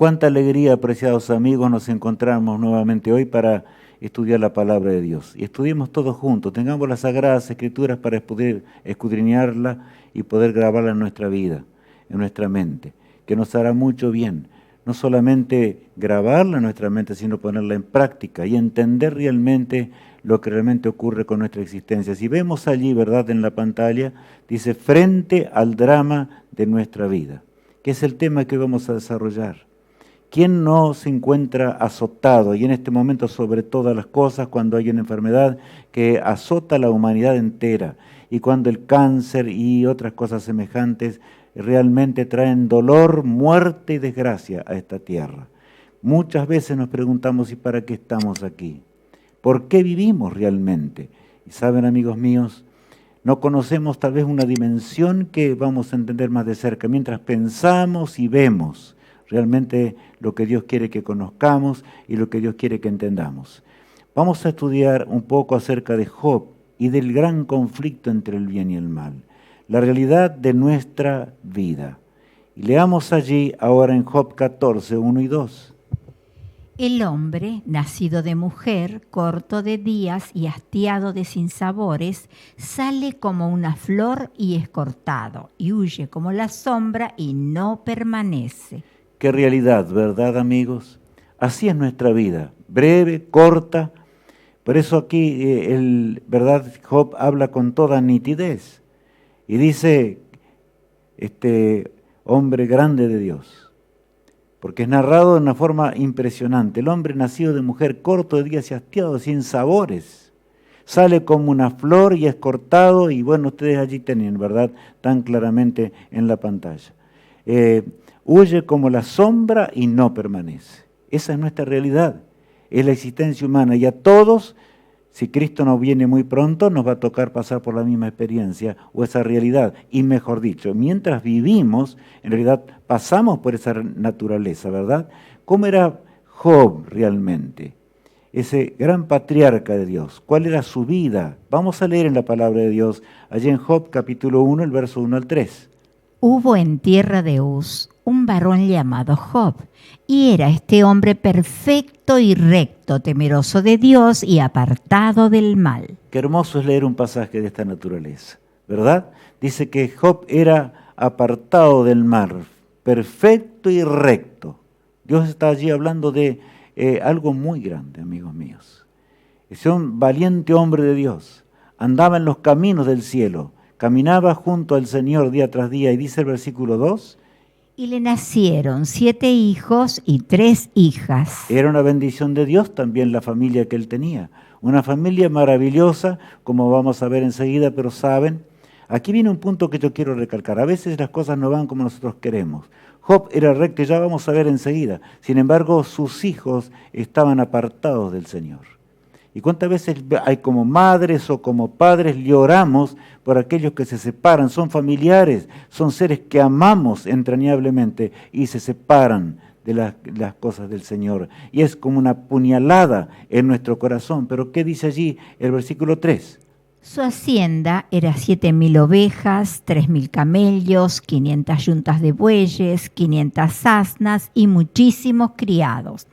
cuánta alegría, apreciados amigos, nos encontramos nuevamente hoy para estudiar la palabra de Dios. Y estudiemos todos juntos, tengamos las Sagradas Escrituras para poder escudriñarla y poder grabarla en nuestra vida, en nuestra mente, que nos hará mucho bien. No solamente grabarla en nuestra mente, sino ponerla en práctica y entender realmente lo que realmente ocurre con nuestra existencia. Si vemos allí, ¿verdad?, en la pantalla, dice, frente al drama de nuestra vida, que es el tema que hoy vamos a desarrollar. ¿Quién no se encuentra azotado? Y en este momento, sobre todas las cosas, cuando hay una enfermedad que azota a la humanidad entera, y cuando el cáncer y otras cosas semejantes realmente traen dolor, muerte y desgracia a esta tierra. Muchas veces nos preguntamos, ¿y para qué estamos aquí? ¿Por qué vivimos realmente? Y saben, amigos míos, no conocemos tal vez una dimensión que vamos a entender más de cerca, mientras pensamos y vemos realmente lo que Dios quiere que conozcamos y lo que Dios quiere que entendamos. Vamos a estudiar un poco acerca de Job y del gran conflicto entre el bien y el mal, la realidad de nuestra vida. Y leamos allí ahora en Job 14, 1 y 2. El hombre, nacido de mujer, corto de días y hastiado de sinsabores, sale como una flor y es cortado, y huye como la sombra y no permanece. Qué realidad, ¿verdad, amigos? Así es nuestra vida, breve, corta. Por eso aquí, ¿verdad? Job habla con toda nitidez y dice, hombre grande de Dios, porque es narrado de una forma impresionante. El hombre nacido de mujer, corto de días y hastiado, sin sabores, sale como una flor y es cortado, y bueno, ustedes allí tienen, ¿verdad?, tan claramente en la pantalla. Huye como la sombra y no permanece. Esa es nuestra realidad, es la existencia humana, y a todos, si Cristo no viene muy pronto, nos va a tocar pasar por la misma experiencia o esa realidad. Y mejor dicho, mientras vivimos, en realidad pasamos por esa naturaleza, ¿verdad? ¿Cómo era Job realmente? Ese gran patriarca de Dios. ¿Cuál era su vida? Vamos a leer en la palabra de Dios, allí en Job capítulo 1, el verso 1 al 3. Hubo en tierra de Uz un varón llamado Job, y era este hombre perfecto y recto, temeroso de Dios y apartado del mal. Qué hermoso es leer un pasaje de esta naturaleza, ¿verdad? Dice que Job era apartado del mal, perfecto y recto. Dios está allí hablando de algo muy grande, amigos míos. Es un valiente hombre de Dios, andaba en los caminos del cielo, caminaba junto al Señor día tras día, y dice el versículo 2, y le nacieron 7 hijos y 3 hijas. Era una bendición de Dios también la familia que él tenía. Una familia maravillosa, como vamos a ver enseguida, pero saben, aquí viene un punto que yo quiero recalcar. A veces las cosas no van como nosotros queremos. Job era recto, ya vamos a ver enseguida. Sin embargo, sus hijos estaban apartados del Señor. ¿Y cuántas veces hay como madres o como padres lloramos por aquellos que se separan? Son familiares, son seres que amamos entrañablemente y se separan de las cosas del Señor. Y es como una puñalada en nuestro corazón. Pero ¿qué dice allí el versículo 3? Su hacienda era 7.000 ovejas, 3.000 camellos, 500 yuntas de bueyes, 500 asnas y muchísimos criados.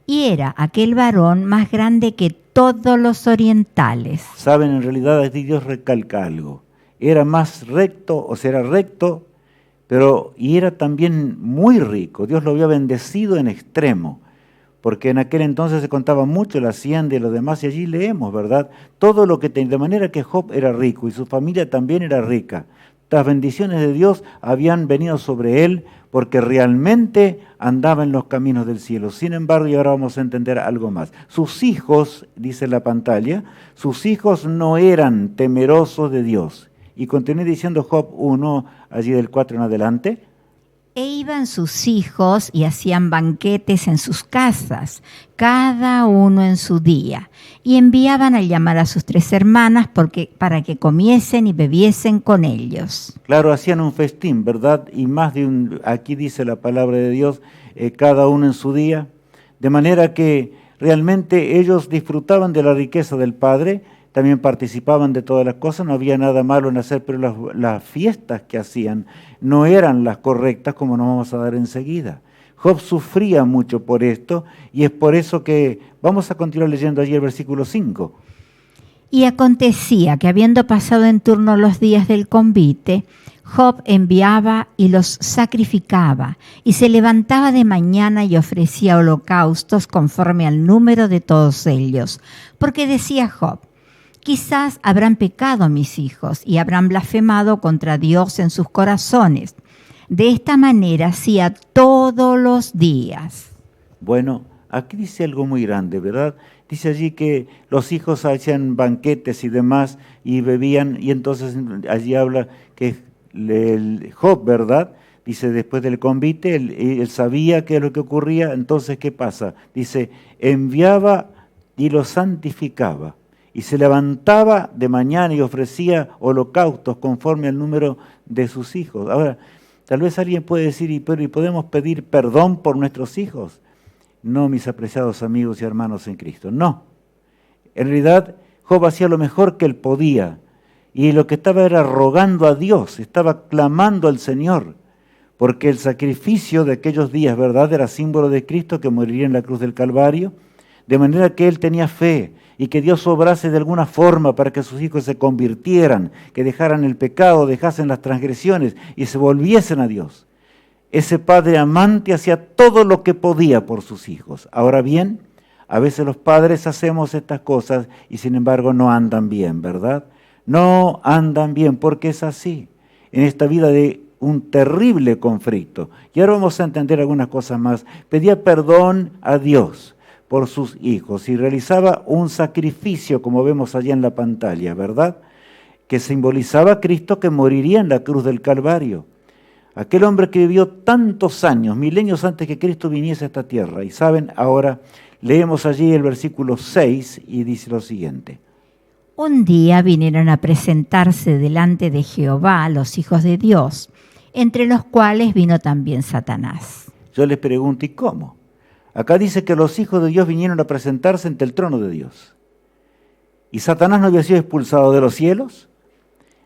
Y era aquel varón más grande que todos los orientales. Saben, en realidad Dios recalca algo. Era más recto, o sea, era recto, y era también muy rico. Dios lo había bendecido en extremo, porque en aquel entonces se contaba mucho la hacienda y lo demás, y allí leemos, ¿verdad? Todo lo que tenía, de manera que Job era rico y su familia también era rica. Las bendiciones de Dios habían venido sobre él porque realmente andaba en los caminos del cielo. Sin embargo, y ahora vamos a entender algo más. Sus hijos, dice la pantalla, sus hijos no eran temerosos de Dios. Y continúe diciendo Job 1, allí del 4 en adelante. E iban sus hijos y hacían banquetes en sus casas, cada uno en su día, y enviaban a llamar a sus 3 hermanas para que comiesen y bebiesen con ellos. Claro, hacían un festín, ¿verdad? Y más de aquí dice la palabra de Dios, cada uno en su día, de manera que realmente ellos disfrutaban de la riqueza del Padre, también participaban de todas las cosas, no había nada malo en hacer, pero las fiestas que hacían no eran las correctas, como nos vamos a dar enseguida. Job sufría mucho por esto y es por eso que vamos a continuar leyendo allí el versículo 5. Y acontecía que habiendo pasado en turno los días del convite, Job enviaba y los sacrificaba, y se levantaba de mañana y ofrecía holocaustos conforme al número de todos ellos. Porque decía Job: quizás habrán pecado mis hijos y habrán blasfemado contra Dios en sus corazones. De esta manera hacía todos los días. Bueno, aquí dice algo muy grande, ¿verdad? Dice allí que los hijos hacían banquetes y demás y bebían, y entonces allí habla que el Job, ¿verdad? Dice, después del convite, él sabía qué es lo que ocurría, entonces, ¿qué pasa? Dice, enviaba y los santificaba, y se levantaba de mañana y ofrecía holocaustos conforme al número de sus hijos. Ahora, tal vez alguien puede decir, ¿y podemos pedir perdón por nuestros hijos? No, mis apreciados amigos y hermanos en Cristo, no. En realidad, Job hacía lo mejor que él podía, y lo que estaba era rogando a Dios, estaba clamando al Señor, porque el sacrificio de aquellos días, ¿verdad?, era símbolo de Cristo que moriría en la cruz del Calvario, de manera que él tenía fe, y que Dios obrase de alguna forma para que sus hijos se convirtieran, que dejaran el pecado, dejasen las transgresiones y se volviesen a Dios. Ese padre amante hacía todo lo que podía por sus hijos. Ahora bien, a veces los padres hacemos estas cosas y sin embargo no andan bien, ¿verdad? No andan bien porque es así, en esta vida de un terrible conflicto. Y ahora vamos a entender algunas cosas más. Pedía perdón a Dios por sus hijos y realizaba un sacrificio, como vemos allá en la pantalla, ¿verdad? Que simbolizaba a Cristo que moriría en la cruz del Calvario. Aquel hombre que vivió tantos años, milenios antes que Cristo viniese a esta tierra. Y saben, ahora leemos allí el versículo 6 y dice lo siguiente. Un día vinieron a presentarse delante de Jehová los hijos de Dios, entre los cuales vino también Satanás. Yo les pregunto, ¿y cómo? Acá dice que los hijos de Dios vinieron a presentarse ante el trono de Dios. ¿Y Satanás no había sido expulsado de los cielos?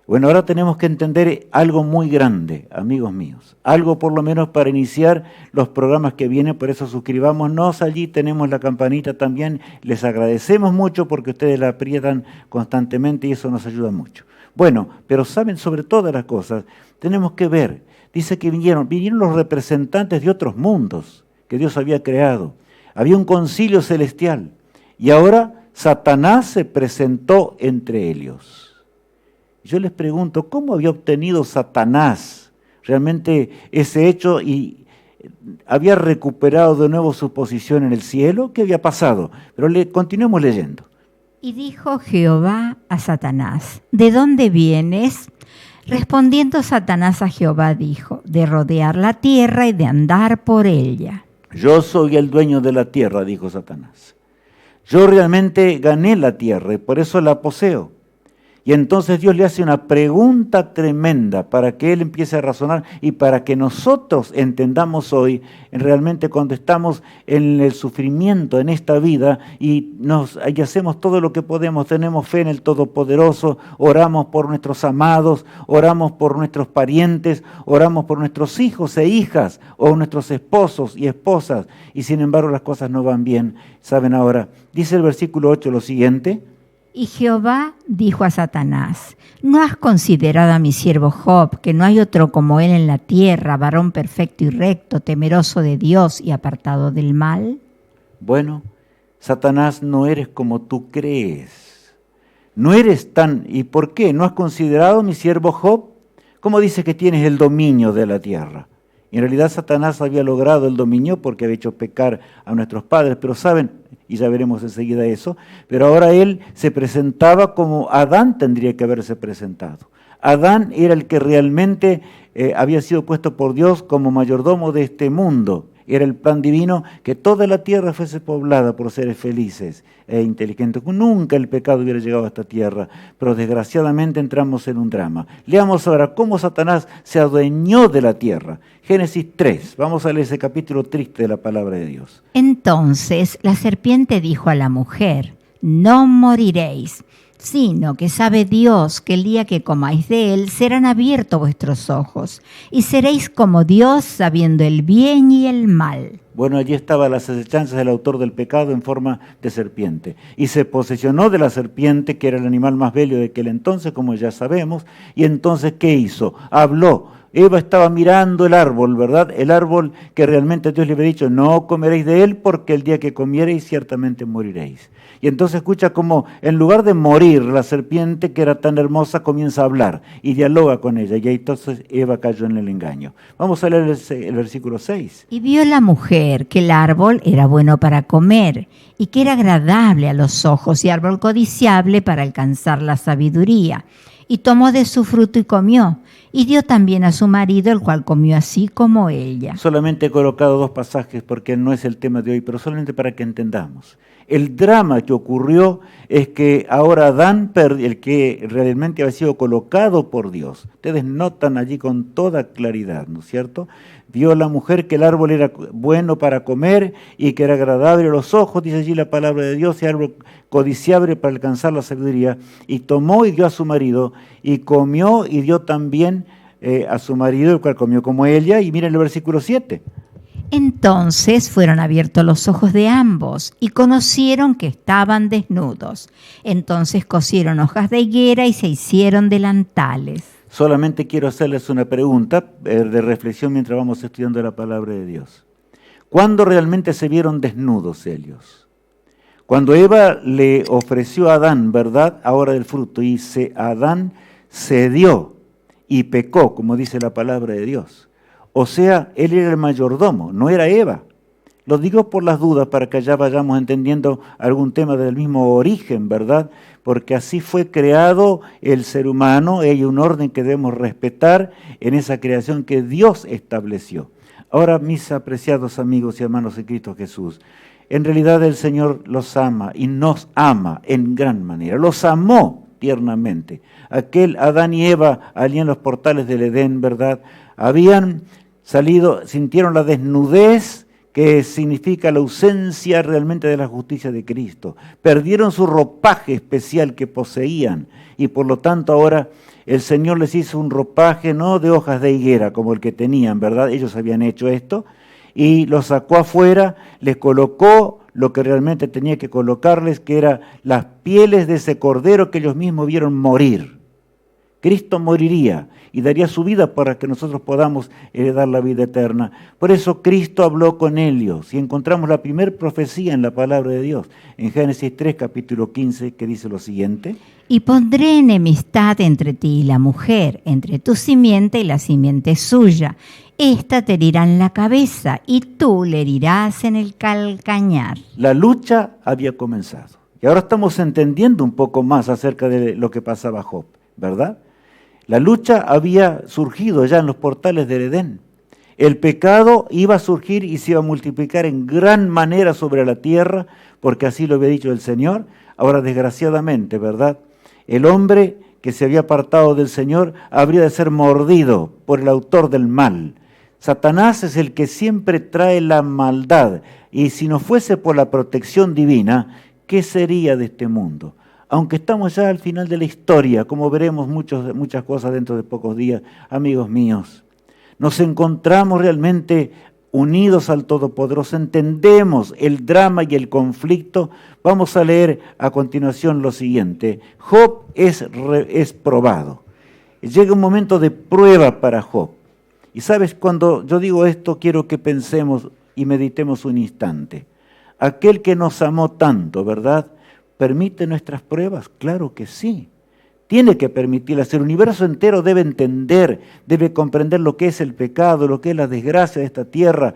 Bueno, ahora tenemos que entender algo muy grande, amigos míos. Algo por lo menos para iniciar los programas que vienen, por eso suscribámonos allí, tenemos la campanita también. Les agradecemos mucho porque ustedes la aprietan constantemente y eso nos ayuda mucho. Bueno, pero saben, sobre todas las cosas, tenemos que ver, dice que vinieron los representantes de otros mundos que Dios había creado. Había un concilio celestial y ahora Satanás se presentó entre ellos. Yo les pregunto, ¿cómo había obtenido Satanás realmente ese hecho y había recuperado de nuevo su posición en el cielo? ¿Qué había pasado? Pero continuemos leyendo. Y dijo Jehová a Satanás: ¿de dónde vienes? Respondiendo Satanás a Jehová dijo: de rodear la tierra y de andar por ella. Yo soy el dueño de la tierra, dijo Satanás. Yo realmente gané la tierra y por eso la poseo. Y entonces Dios le hace una pregunta tremenda para que él empiece a razonar y para que nosotros entendamos hoy, realmente cuando estamos en el sufrimiento en esta vida y hacemos todo lo que podemos, tenemos fe en el Todopoderoso, oramos por nuestros amados, oramos por nuestros parientes, oramos por nuestros hijos e hijas o nuestros esposos y esposas y sin embargo las cosas no van bien. ¿Saben ahora? Dice el versículo 8 lo siguiente. Y Jehová dijo a Satanás: ¿no has considerado a mi siervo Job, que no hay otro como él en la tierra, varón perfecto y recto, temeroso de Dios y apartado del mal? Bueno, Satanás, no eres como tú crees. No eres tan... ¿Y por qué? ¿No has considerado a mi siervo Job? ¿Cómo dice que tienes el dominio de la tierra? Y en realidad Satanás había logrado el dominio porque había hecho pecar a nuestros padres, pero saben, y ya veremos enseguida eso, pero ahora él se presentaba como Adán tendría que haberse presentado. Adán era el que realmente había sido puesto por Dios como mayordomo de este mundo. Era el plan divino que toda la tierra fuese poblada por seres felices e inteligentes. Nunca el pecado hubiera llegado a esta tierra, pero desgraciadamente entramos en un drama. Leamos ahora cómo Satanás se adueñó de la tierra. Génesis 3, vamos a leer ese capítulo triste de la palabra de Dios. Entonces la serpiente dijo a la mujer: no moriréis, sino que sabe Dios que el día que comáis de él serán abiertos vuestros ojos, y seréis como Dios sabiendo el bien y el mal. Bueno, allí estaban las acechanzas del autor del pecado en forma de serpiente. Y se posesionó de la serpiente, que era el animal más bello de aquel entonces, como ya sabemos. Y entonces, ¿qué hizo? Habló. Eva estaba mirando el árbol, ¿verdad? El árbol que realmente Dios le había dicho, no comeréis de él, porque el día que comiereis ciertamente moriréis. Y entonces escucha como en lugar de morir, la serpiente que era tan hermosa comienza a hablar y dialoga con ella. Y ahí entonces Eva cayó en el engaño. Vamos a leer el versículo 6. Y vio la mujer que el árbol era bueno para comer y que era agradable a los ojos y árbol codiciable para alcanzar la sabiduría. Y tomó de su fruto y comió. Y dio también a su marido, el cual comió así como ella. Solamente he colocado 2 pasajes porque no es el tema de hoy, pero solamente para que entendamos. El drama que ocurrió es que ahora Adán, el que realmente había sido colocado por Dios, ustedes notan allí con toda claridad, ¿no es cierto? Vio la mujer que el árbol era bueno para comer y que era agradable a los ojos, dice allí la palabra de Dios, y árbol codiciable para alcanzar la sabiduría, y tomó y dio a su marido, y comió y dio también a su marido, el cual comió como ella, y miren el versículo 7. Entonces fueron abiertos los ojos de ambos y conocieron que estaban desnudos. Entonces cosieron hojas de higuera y se hicieron delantales. Solamente quiero hacerles una pregunta de reflexión mientras vamos estudiando la palabra de Dios. ¿Cuándo realmente se vieron desnudos ellos? Cuando Eva le ofreció a Adán, ¿verdad?, ahora del fruto, y Adán cedió y pecó, como dice la palabra de Dios. O sea, él era el mayordomo, no era Eva. Lo digo por las dudas para que allá vayamos entendiendo algún tema del mismo origen, ¿verdad? Porque así fue creado el ser humano, hay un orden que debemos respetar en esa creación que Dios estableció. Ahora, mis apreciados amigos y hermanos en Cristo Jesús, en realidad el Señor los ama y nos ama en gran manera. Los amó tiernamente. Aquel Adán y Eva allí en los portales del Edén, ¿verdad?, habían salido, sintieron la desnudez que significa la ausencia realmente de la justicia de Cristo. Perdieron su ropaje especial que poseían y por lo tanto ahora el Señor les hizo un ropaje no de hojas de higuera como el que tenían, ¿verdad? Ellos habían hecho esto y los sacó afuera, les colocó lo que realmente tenía que colocarles, que eran las pieles de ese cordero que ellos mismos vieron morir. Cristo moriría y daría su vida para que nosotros podamos heredar la vida eterna. Por eso Cristo habló con ellos y encontramos la primera profecía en la palabra de Dios, en Génesis 3, capítulo 15, que dice lo siguiente. Y pondré enemistad entre ti y la mujer, entre tu simiente y la simiente suya. Esta te herirá en la cabeza y tú le herirás en el calcañar. La lucha había comenzado. Y ahora estamos entendiendo un poco más acerca de lo que pasaba a Job, ¿verdad? La lucha había surgido ya en los portales del Edén. El pecado iba a surgir y se iba a multiplicar en gran manera sobre la tierra, porque así lo había dicho el Señor. Ahora, desgraciadamente, ¿verdad?, el hombre que se había apartado del Señor habría de ser mordido por el autor del mal. Satanás es el que siempre trae la maldad, y si no fuese por la protección divina, ¿qué sería de este mundo? Aunque estamos ya al final de la historia, como veremos muchas cosas dentro de pocos días, amigos míos, nos encontramos realmente unidos al Todopoderoso, entendemos el drama y el conflicto. Vamos a leer a continuación lo siguiente. Job es probado. Llega un momento de prueba para Job. Y sabes, cuando yo digo esto, quiero que pensemos y meditemos un instante. Aquel que nos amó tanto, ¿verdad?, ¿permite nuestras pruebas? Claro que sí. Tiene que permitirlas. El universo entero debe entender, debe comprender lo que es el pecado, lo que es la desgracia de esta tierra,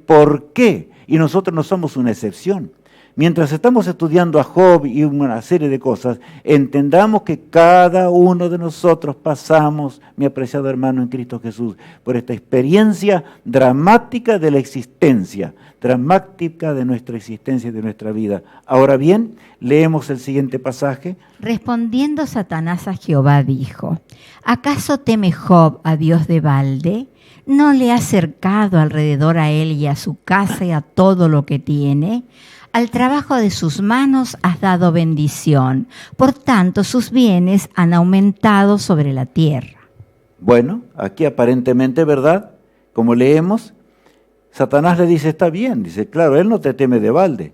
por qué. Y nosotros no somos una excepción. Mientras estamos estudiando a Job y una serie de cosas, entendamos que cada uno de nosotros pasamos, mi apreciado hermano en Cristo Jesús, por esta experiencia dramática de la existencia, dramática de nuestra existencia y de nuestra vida. Ahora bien, leemos el siguiente pasaje. Respondiendo Satanás a Jehová dijo, ¿acaso teme Job a Dios de balde? ¿No le ha cercado alrededor a él y a su casa y a todo lo que tiene? Al trabajo de sus manos has dado bendición, por tanto sus bienes han aumentado sobre la tierra. Bueno, aquí aparentemente, ¿verdad? Como leemos, Satanás le dice, está bien, dice, claro, él no te teme de balde.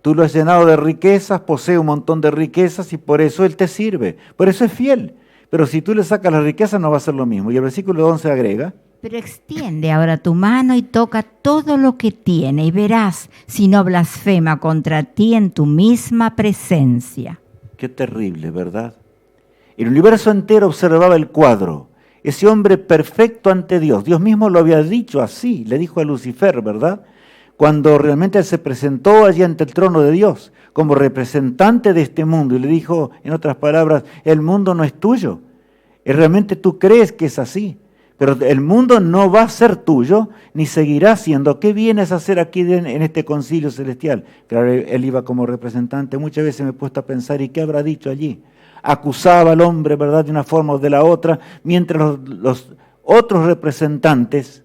Tú lo has llenado de riquezas, posee un montón de riquezas y por eso él te sirve, por eso es fiel. Pero si tú le sacas las riquezas no va a ser lo mismo. Y el versículo 11 agrega, Pero extiende ahora tu mano y toca todo lo que tiene y verás si no blasfema contra ti en tu misma presencia. qué terrible, ¿verdad? El universo entero observaba el cuadro. Ese hombre perfecto ante Dios. Dios mismo lo había dicho así, le dijo a Lucifer, ¿verdad? Cuando realmente él se presentó allí ante el trono de Dios, como representante de este mundo, y le dijo, en otras palabras, el mundo no es tuyo. Y realmente tú crees que es así, pero el mundo no va a ser tuyo, ni seguirá siendo. ¿Qué vienes a hacer aquí en este concilio celestial? Claro, él iba como representante. Muchas veces me he puesto a pensar, ¿y qué habrá dicho allí? Acusaba al hombre, ¿verdad?, de una forma o de la otra, mientras los otros representantes,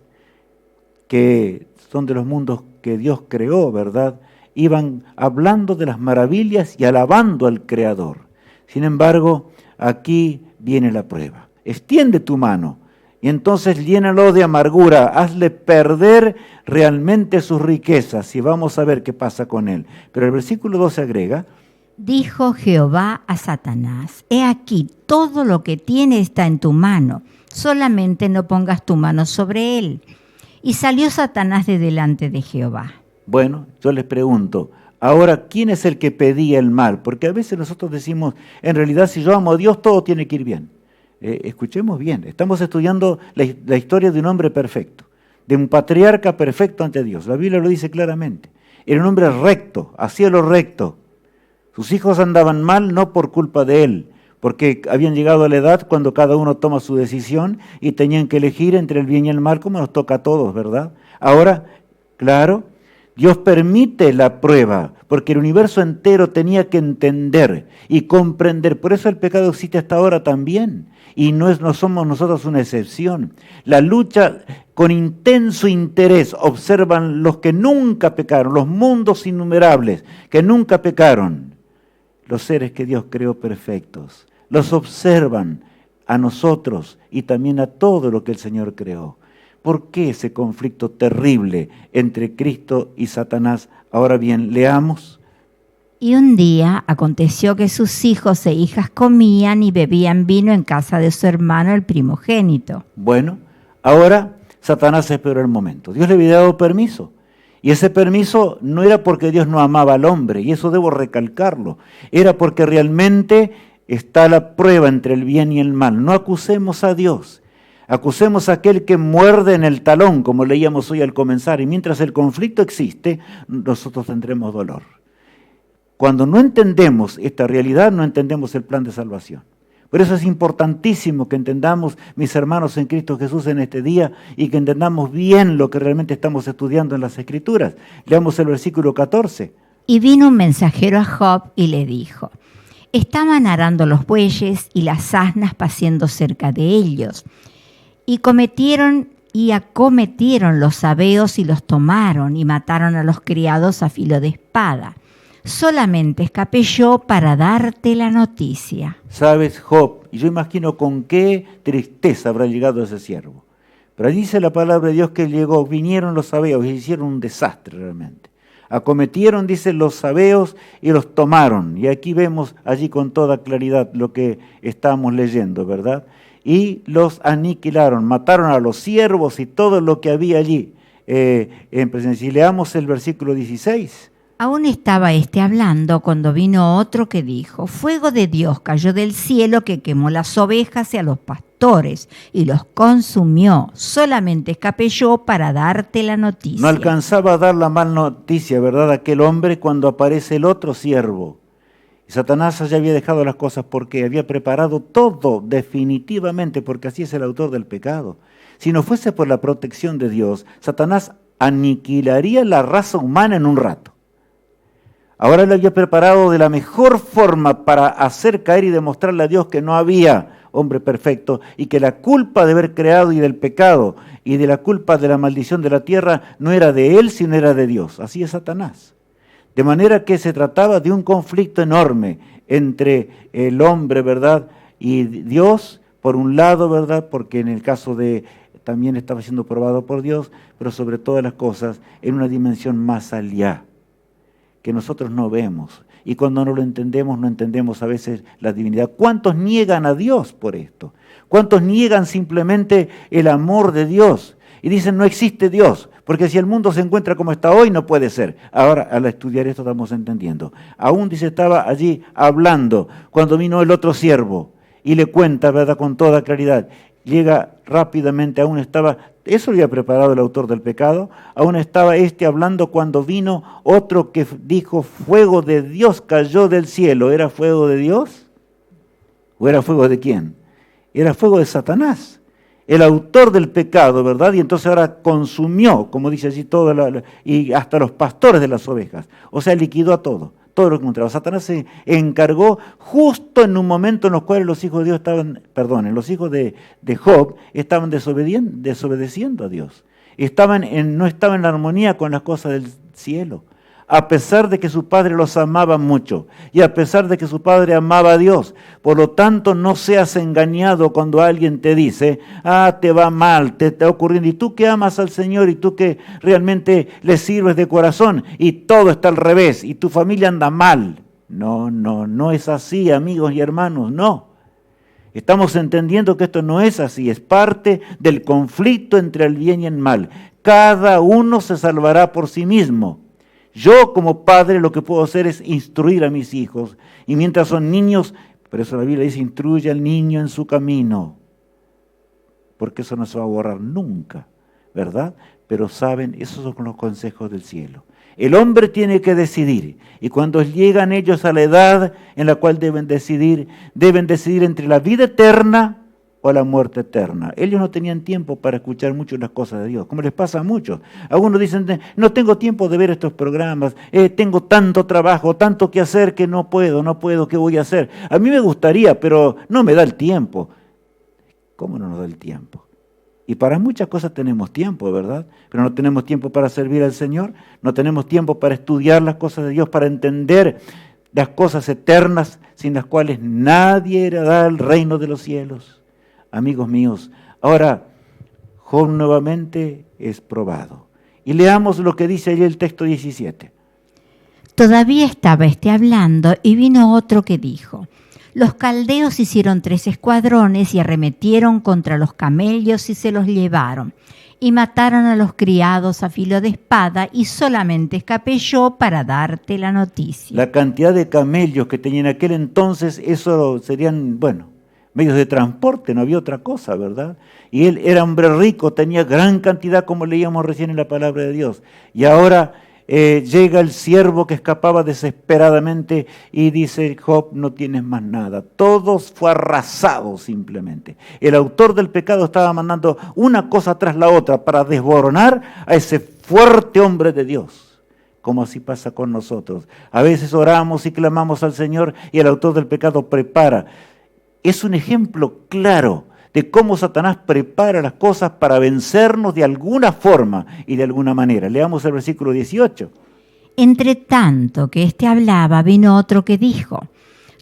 que son de los mundos que Dios creó, ¿verdad?, iban hablando de las maravillas y alabando al Creador. Sin embargo, aquí viene la prueba. Extiende tu mano y entonces llénalo de amargura, hazle perder realmente sus riquezas y vamos a ver qué pasa con él. Pero el versículo 12 agrega, Dijo Jehová a Satanás, he aquí, todo lo que tiene está en tu mano, solamente no pongas tu mano sobre él. Y salió Satanás de delante de Jehová. bueno, yo les pregunto, ahora, ¿quién es el que pedía el mal? Porque a veces nosotros decimos, en realidad, si yo amo a Dios, todo tiene que ir bien. Escuchemos bien, estamos estudiando la historia de un hombre perfecto, de un patriarca perfecto ante Dios. La Biblia lo dice claramente. Era un hombre recto, hacía lo recto. Sus hijos andaban mal no por culpa de él, porque habían llegado a la edad cuando cada uno toma su decisión y tenían que elegir entre el bien y el mal, como nos toca a todos, ¿verdad? Ahora, claro, Dios permite la prueba, porque el universo entero tenía que entender y comprender. Por eso el pecado existe hasta ahora también, y no somos nosotros una excepción. La lucha con intenso interés observan los que nunca pecaron, los mundos innumerables que nunca pecaron. Los seres que Dios creó perfectos, los observan a nosotros y también a todo lo que el Señor creó. ¿Por qué ese conflicto terrible entre Cristo y Satanás? Ahora bien, leamos. Y un día aconteció que sus hijos e hijas comían y bebían vino en casa de su hermano el primogénito. Bueno, ahora Satanás esperó el momento. Dios le había dado permiso. Y ese permiso no era porque Dios no amaba al hombre, y eso debo recalcarlo. Era porque realmente está la prueba entre el bien y el mal. No acusemos a Dios. Acusemos a aquel que muerde en el talón, como leíamos hoy al comenzar. Y mientras el conflicto existe, nosotros tendremos dolor. Cuando no entendemos esta realidad, no entendemos el plan de salvación. Por eso es importantísimo que entendamos, mis hermanos en Cristo Jesús, en este día, y que entendamos bien lo que realmente estamos estudiando en las Escrituras. Leamos el versículo 14. Y vino un mensajero a Job y le dijo, estaban arando los bueyes y las asnas paciendo cerca de ellos, y acometieron los sabeos y los tomaron, y mataron a los criados a filo de espada. Solamente escapé yo para darte la noticia. Sabes, Job, y yo imagino con qué tristeza habrá llegado ese siervo. Pero allí dice la palabra de Dios que llegó, vinieron los sabeos y hicieron un desastre realmente. Acometieron, dice, los sabeos y los tomaron. Y aquí vemos allí con toda claridad lo que estamos leyendo, ¿verdad? Y los aniquilaron, mataron a los siervos y todo lo que había allí en presencia. Y leamos el versículo 16. Aún estaba hablando cuando vino otro que dijo, fuego de Dios cayó del cielo que quemó las ovejas y a los pastores y los consumió. Solamente escapé yo para darte la noticia. No alcanzaba a dar la mal noticia, ¿verdad?, aquel hombre cuando aparece el otro siervo. Y Satanás ya había dejado las cosas porque había preparado todo definitivamente, porque así es el autor del pecado. Si no fuese por la protección de Dios, Satanás aniquilaría la raza humana en un rato. Ahora él había preparado de la mejor forma para hacer caer y demostrarle a Dios que no había hombre perfecto y que la culpa de haber creado y del pecado y de la culpa de la maldición de la tierra no era de él, sino era de Dios. Así es Satanás. De manera que se trataba de un conflicto enorme entre el hombre, ¿verdad?, y Dios, por un lado, ¿verdad?, porque en el caso de también estaba siendo probado por Dios, pero sobre todas las cosas en una dimensión más allá, que nosotros no vemos. Y cuando no lo entendemos, no entendemos a veces la divinidad. ¿Cuántos niegan a Dios por esto? ¿Cuántos niegan simplemente el amor de Dios? Y dicen, no existe Dios, porque si el mundo se encuentra como está hoy, no puede ser. Ahora, al estudiar esto, estamos entendiendo. Aún dice, estaba allí hablando cuando vino el otro siervo y le cuenta, ¿verdad?, con toda claridad. Llega rápidamente, aún estaba, eso lo había preparado el autor del pecado, aún estaba hablando cuando vino otro que dijo, fuego de Dios cayó del cielo. ¿Era fuego de Dios? ¿O era fuego de quién? Era fuego de Satanás, el autor del pecado, ¿verdad? Y entonces ahora consumió, como dice allí, y hasta los pastores de las ovejas. O sea, liquidó a todo lo que encontraba. Satanás se encargó justo en un momento en los cuales los hijos de Dios estaban, los hijos de Job estaban desobedeciendo a Dios. No estaban en armonía con las cosas del cielo. A pesar de que su padre los amaba mucho y a pesar de que su padre amaba a Dios. Por lo tanto, no seas engañado cuando alguien te dice, te va mal, te está ocurriendo, y tú que amas al Señor y tú que realmente le sirves de corazón y todo está al revés y tu familia anda mal. No es así, amigos y hermanos, no. Estamos entendiendo que esto no es así, es parte del conflicto entre el bien y el mal. Cada uno se salvará por sí mismo. Yo como padre lo que puedo hacer es instruir a mis hijos. Y mientras son niños, por eso la Biblia dice, instruye al niño en su camino. Porque eso no se va a borrar nunca, ¿verdad? Pero saben, esos son los consejos del cielo. El hombre tiene que decidir. Y cuando llegan ellos a la edad en la cual deben decidir entre la vida eterna o la muerte eterna. Ellos no tenían tiempo para escuchar mucho las cosas de Dios, como les pasa a muchos. Algunos dicen, no tengo tiempo de ver estos programas, tengo tanto trabajo, tanto que hacer que no puedo, ¿qué voy a hacer? A mí me gustaría, pero no me da el tiempo. ¿Cómo no nos da el tiempo? Y para muchas cosas tenemos tiempo, ¿verdad? Pero no tenemos tiempo para servir al Señor, no tenemos tiempo para estudiar las cosas de Dios, para entender las cosas eternas sin las cuales nadie heredará el reino de los cielos. Amigos míos, ahora Job nuevamente es probado. Y leamos lo que dice allí el texto 17. Todavía estaba hablando y vino otro que dijo, los caldeos hicieron 3 escuadrones y arremetieron contra los camellos y se los llevaron. Y mataron a los criados a filo de espada y solamente escapé yo para darte la noticia. La cantidad de camellos que tenía en aquel entonces, eso serían, medios de transporte, no había otra cosa, ¿verdad? Y él era hombre rico, tenía gran cantidad, como leíamos recién en la palabra de Dios. Y ahora llega el siervo que escapaba desesperadamente y dice, Job, no tienes más nada. Todo fue arrasado simplemente. El autor del pecado estaba mandando una cosa tras la otra para desboronar a ese fuerte hombre de Dios. Como así pasa con nosotros. A veces oramos y clamamos al Señor y el autor del pecado prepara. Es un ejemplo claro de cómo Satanás prepara las cosas para vencernos de alguna forma y de alguna manera. Leamos el versículo 18. Entre tanto que hablaba, vino otro que dijo,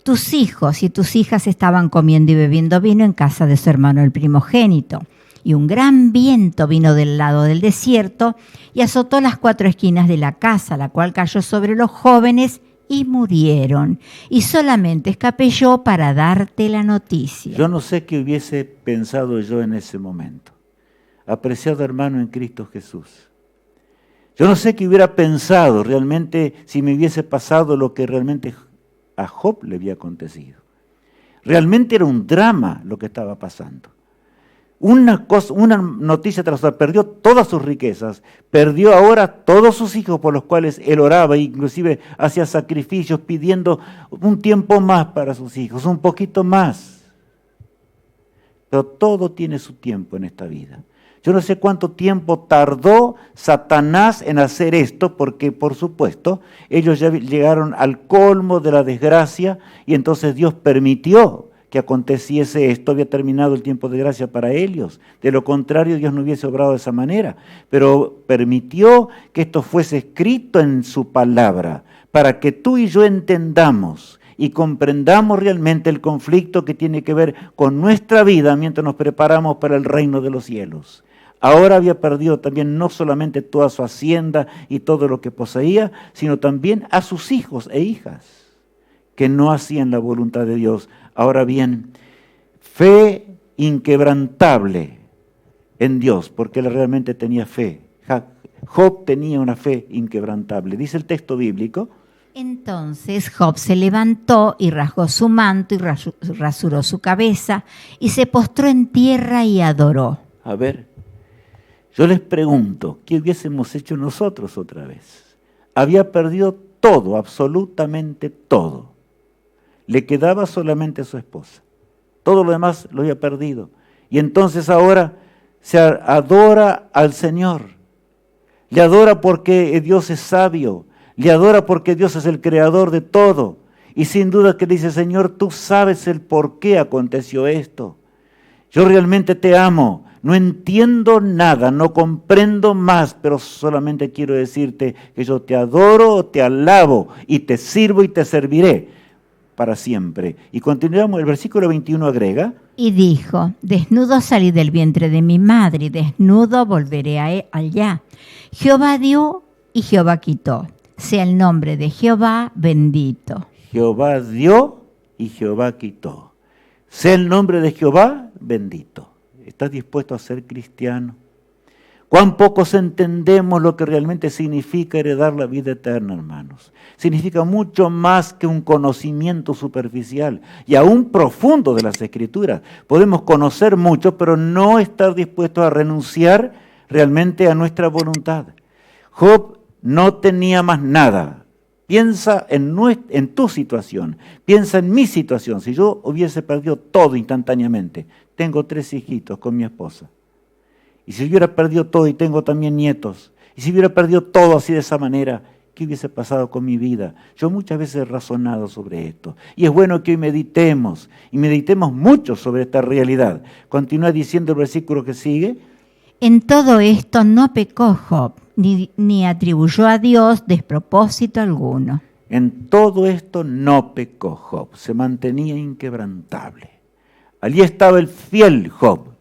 tus hijos y tus hijas estaban comiendo y bebiendo vino en casa de su hermano el primogénito. Y un gran viento vino del lado del desierto y azotó las 4 esquinas de la casa, la cual cayó sobre los jóvenes y murieron, y solamente escapé yo para darte la noticia. Yo no sé qué hubiese pensado yo en ese momento, apreciado hermano en Cristo Jesús. Yo no sé qué hubiera pensado realmente si me hubiese pasado lo que realmente a Job le había acontecido. Realmente era un drama lo que estaba pasando. Una noticia tras otra, perdió todas sus riquezas, perdió ahora todos sus hijos por los cuales él oraba, inclusive hacía sacrificios pidiendo un tiempo más para sus hijos, un poquito más. Pero todo tiene su tiempo en esta vida. Yo no sé cuánto tiempo tardó Satanás en hacer esto, porque por supuesto ellos ya llegaron al colmo de la desgracia y entonces Dios permitió que aconteciese esto, había terminado el tiempo de gracia para ellos. De lo contrario, Dios no hubiese obrado de esa manera. Pero permitió que esto fuese escrito en su palabra, para que tú y yo entendamos y comprendamos realmente el conflicto que tiene que ver con nuestra vida mientras nos preparamos para el reino de los cielos. Ahora había perdido también no solamente toda su hacienda y todo lo que poseía, sino también a sus hijos e hijas, que no hacían la voluntad de Dios. Ahora bien, fe inquebrantable en Dios, porque él realmente tenía fe. Job tenía una fe inquebrantable. Dice el texto bíblico. Entonces Job se levantó y rasgó su manto y rasuró su cabeza y se postró en tierra y adoró. A ver, yo les pregunto, ¿qué hubiésemos hecho nosotros otra vez? Había perdido todo, absolutamente todo. Le quedaba solamente a su esposa. Todo lo demás lo había perdido. Y entonces ahora se adora al Señor. Le adora porque Dios es sabio. Le adora porque Dios es el creador de todo. Y sin duda que dice, Señor, tú sabes el por qué aconteció esto. Yo realmente te amo. No entiendo nada, no comprendo más, pero solamente quiero decirte que yo te adoro, te alabo y te sirvo y te serviré para siempre. Y continuamos, el versículo 21 agrega. Y dijo, desnudo salí del vientre de mi madre y desnudo volveré allá. Jehová dio y Jehová quitó. Sea el nombre de Jehová bendito. Jehová dio y Jehová quitó. Sea el nombre de Jehová bendito. ¿Estás dispuesto a ser cristiano? Cuán pocos entendemos lo que realmente significa heredar la vida eterna, hermanos. Significa mucho más que un conocimiento superficial y aún profundo de las Escrituras. Podemos conocer mucho, pero no estar dispuestos a renunciar realmente a nuestra voluntad. Job no tenía más nada. Piensa en tu situación, piensa en mi situación. Si yo hubiese perdido todo instantáneamente, tengo 3 hijitos con mi esposa. Y si hubiera perdido todo y tengo también nietos, y si hubiera perdido todo así de esa manera, ¿qué hubiese pasado con mi vida? Yo muchas veces he razonado sobre esto. Y es bueno que hoy meditemos, y meditemos mucho sobre esta realidad. Continúa diciendo el versículo que sigue. En todo esto no pecó Job, ni atribuyó a Dios despropósito alguno. En todo esto no pecó Job, se mantenía inquebrantable. Allí estaba el fiel Job.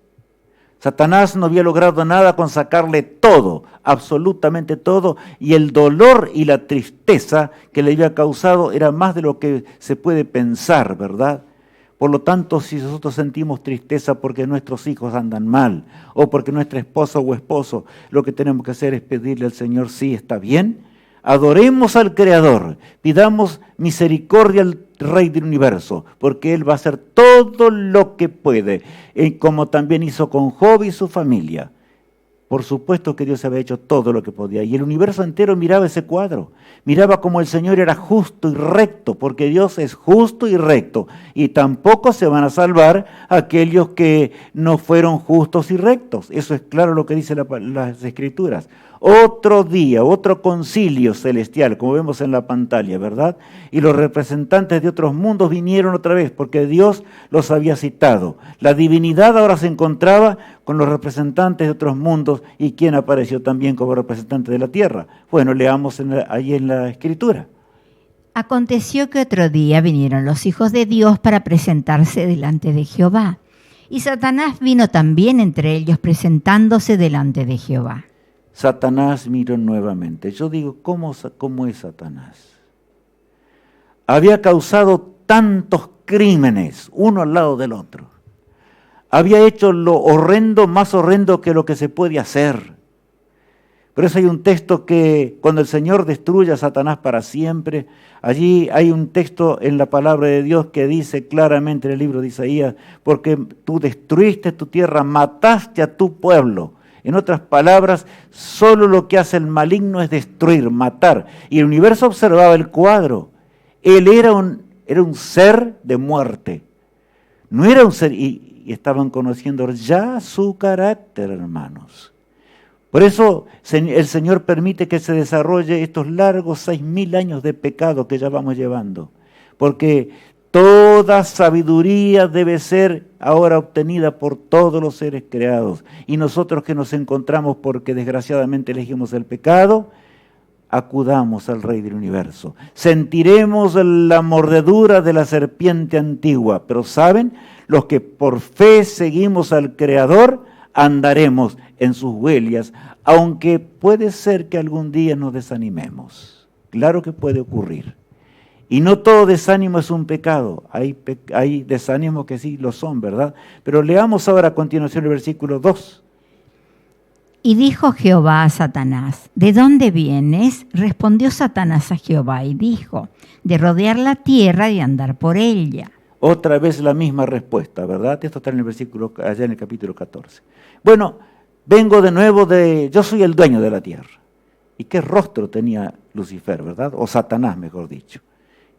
Satanás no había logrado nada con sacarle todo, absolutamente todo, y el dolor y la tristeza que le había causado era más de lo que se puede pensar, ¿verdad? Por lo tanto, si nosotros sentimos tristeza porque nuestros hijos andan mal, o porque nuestra esposa o esposo, lo que tenemos que hacer es pedirle al Señor, sí, está bien, adoremos al Creador, pidamos misericordia al Rey del universo, porque Él va a hacer todo lo que puede, como también hizo con Job y su familia. Por supuesto que Dios había hecho todo lo que podía, y el universo entero miraba ese cuadro, miraba como el Señor era justo y recto, porque Dios es justo y recto, y tampoco se van a salvar aquellos que no fueron justos y rectos. Eso es claro lo que dice las Escrituras. Otro día, otro concilio celestial, como vemos en la pantalla, ¿verdad? Y los representantes de otros mundos vinieron otra vez, porque Dios los había citado. La divinidad ahora se encontraba con los representantes de otros mundos, y ¿quién apareció también como representante de la tierra? Bueno, leamos ahí en la Escritura. Aconteció que otro día vinieron los hijos de Dios para presentarse delante de Jehová. Y Satanás vino también entre ellos presentándose delante de Jehová. Satanás miró nuevamente. Yo digo, ¿cómo es Satanás? Había causado tantos crímenes, uno al lado del otro. Había hecho lo horrendo, más horrendo que lo que se puede hacer. Por eso hay un texto que cuando el Señor destruye a Satanás para siempre, allí hay un texto en la palabra de Dios que dice claramente en el libro de Isaías, porque tú destruiste tu tierra, mataste a tu pueblo. En otras palabras, solo lo que hace el maligno es destruir, matar. Y el universo observaba el cuadro. Él era un ser de muerte. No era un ser, y estaban conociendo ya su carácter, hermanos. Por eso el Señor permite que se desarrolle estos largos 6.000 años de pecado que ya vamos llevando. Porque toda sabiduría debe ser ahora obtenida por todos los seres creados. Y nosotros que nos encontramos porque desgraciadamente elegimos el pecado, acudamos al Rey del Universo. Sentiremos la mordedura de la serpiente antigua, pero ¿saben? Los que por fe seguimos al Creador, andaremos en sus huellas, aunque puede ser que algún día nos desanimemos. Claro que puede ocurrir. Y no todo desánimo es un pecado. Hay desánimos que sí lo son, ¿verdad? Pero leamos ahora a continuación el versículo 2. Y dijo Jehová a Satanás, ¿de dónde vienes? Respondió Satanás a Jehová y dijo, de rodear la tierra y andar por ella. Otra vez la misma respuesta, ¿verdad? Esto está en el versículo, allá en el capítulo 14. Bueno, vengo de nuevo yo soy el dueño de la tierra. ¿Y qué rostro tenía Lucifer, verdad? O Satanás, mejor dicho.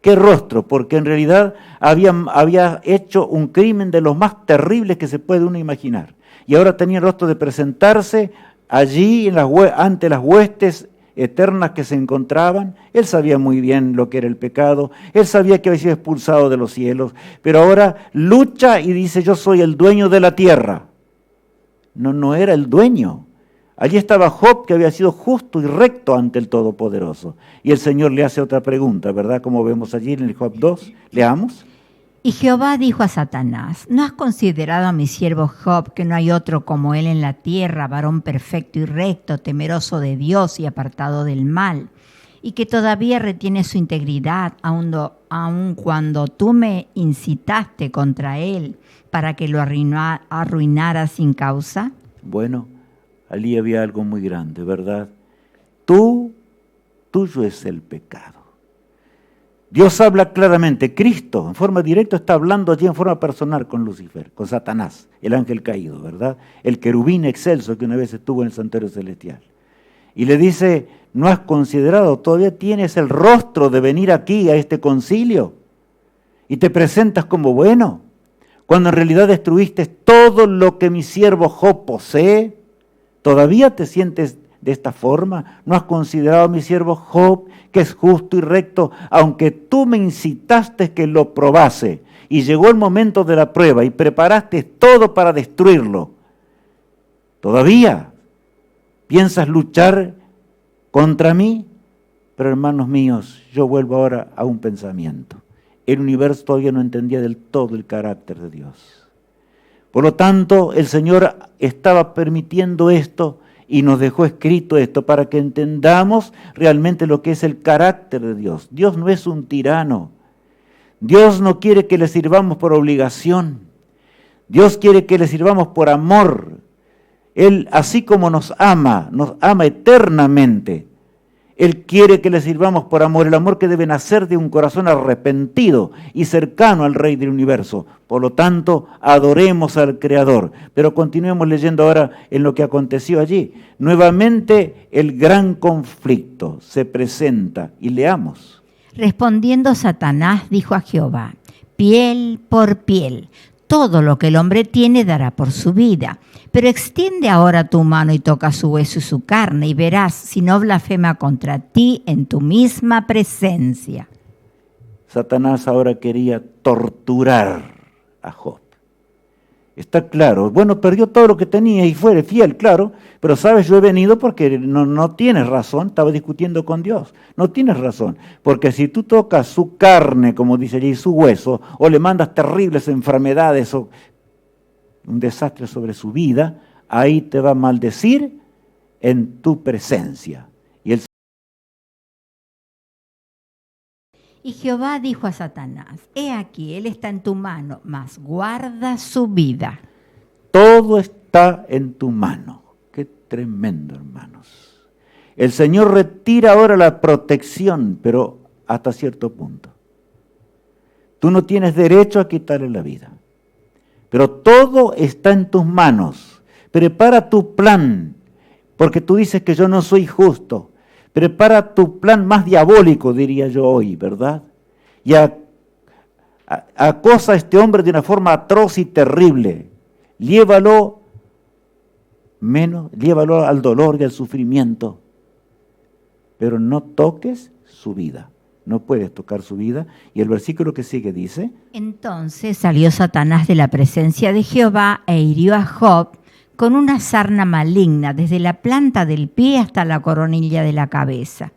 ¿Qué rostro? Porque en realidad había hecho un crimen de los más terribles que se puede uno imaginar. Y ahora tenía el rostro de presentarse allí ante las huestes eternas que se encontraban. Él sabía muy bien lo que era el pecado, él sabía que había sido expulsado de los cielos, pero ahora lucha y dice, yo soy el dueño de la tierra. No era el dueño. Allí estaba Job, que había sido justo y recto ante el Todopoderoso. Y el Señor le hace otra pregunta, ¿verdad? Como vemos allí en el Job 2. Leamos. Y Jehová dijo a Satanás, ¿no has considerado a mi siervo Job, que no hay otro como él en la tierra, varón perfecto y recto, temeroso de Dios y apartado del mal, y que todavía retiene su integridad, aun cuando tú me incitaste contra él para que lo arruinara sin causa? Bueno, allí había algo muy grande, ¿verdad? Tuyo es el pecado. Dios habla claramente, Cristo en forma directa está hablando allí en forma personal con Lucifer, con Satanás, el ángel caído, ¿verdad? El querubín excelso que una vez estuvo en el santuario celestial. Y le dice, ¿no has considerado, todavía tienes el rostro de venir aquí a este concilio? Y te presentas como bueno, cuando en realidad destruiste todo lo que mi siervo Job posee. ¿Todavía te sientes de esta forma? ¿No has considerado a mi siervo Job, que es justo y recto, aunque tú me incitaste que lo probase? Y llegó el momento de la prueba y preparaste todo para destruirlo. ¿Todavía piensas luchar contra mí? Pero hermanos míos, yo vuelvo ahora a un pensamiento. El universo todavía no entendía del todo el carácter de Dios. Por lo tanto, el Señor estaba permitiendo esto y nos dejó escrito esto para que entendamos realmente lo que es el carácter de Dios. Dios no es un tirano. Dios no quiere que le sirvamos por obligación. Dios quiere que le sirvamos por amor. Él, así como nos ama eternamente. Él quiere que le sirvamos por amor, el amor que debe nacer de un corazón arrepentido y cercano al Rey del Universo. Por lo tanto, adoremos al Creador. Pero continuemos leyendo ahora en lo que aconteció allí. Nuevamente el gran conflicto se presenta y leamos. Respondiendo Satanás dijo a Jehová, piel por piel, todo lo que el hombre tiene dará por su vida. Pero extiende ahora tu mano y toca su hueso y su carne, y verás si no blasfema contra ti en tu misma presencia. Satanás ahora quería torturar a Job. Está claro, bueno, perdió todo lo que tenía y fue fiel, claro, pero sabes, yo he venido porque no tienes razón, estaba discutiendo con Dios, no tienes razón, porque si tú tocas su carne, como dice allí, su hueso, o le mandas terribles enfermedades o un desastre sobre su vida, ahí te va a maldecir en tu presencia. Y Jehová dijo a Satanás, he aquí, él está en tu mano, mas guarda su vida. Todo está en tu mano. Qué tremendo, hermanos. El Señor retira ahora la protección, pero hasta cierto punto. Tú no tienes derecho a quitarle la vida. Pero todo está en tus manos. Prepara tu plan, porque tú dices que yo no soy justo. Prepara tu plan más diabólico, diría yo hoy, ¿verdad? Y acosa a este hombre de una forma atroz y terrible. Llévalo al dolor y al sufrimiento. Pero no toques su vida. No puedes tocar su vida. Y el versículo que sigue dice: Entonces salió Satanás de la presencia de Jehová e hirió a Job con una sarna maligna desde la planta del pie hasta la coronilla de la cabeza.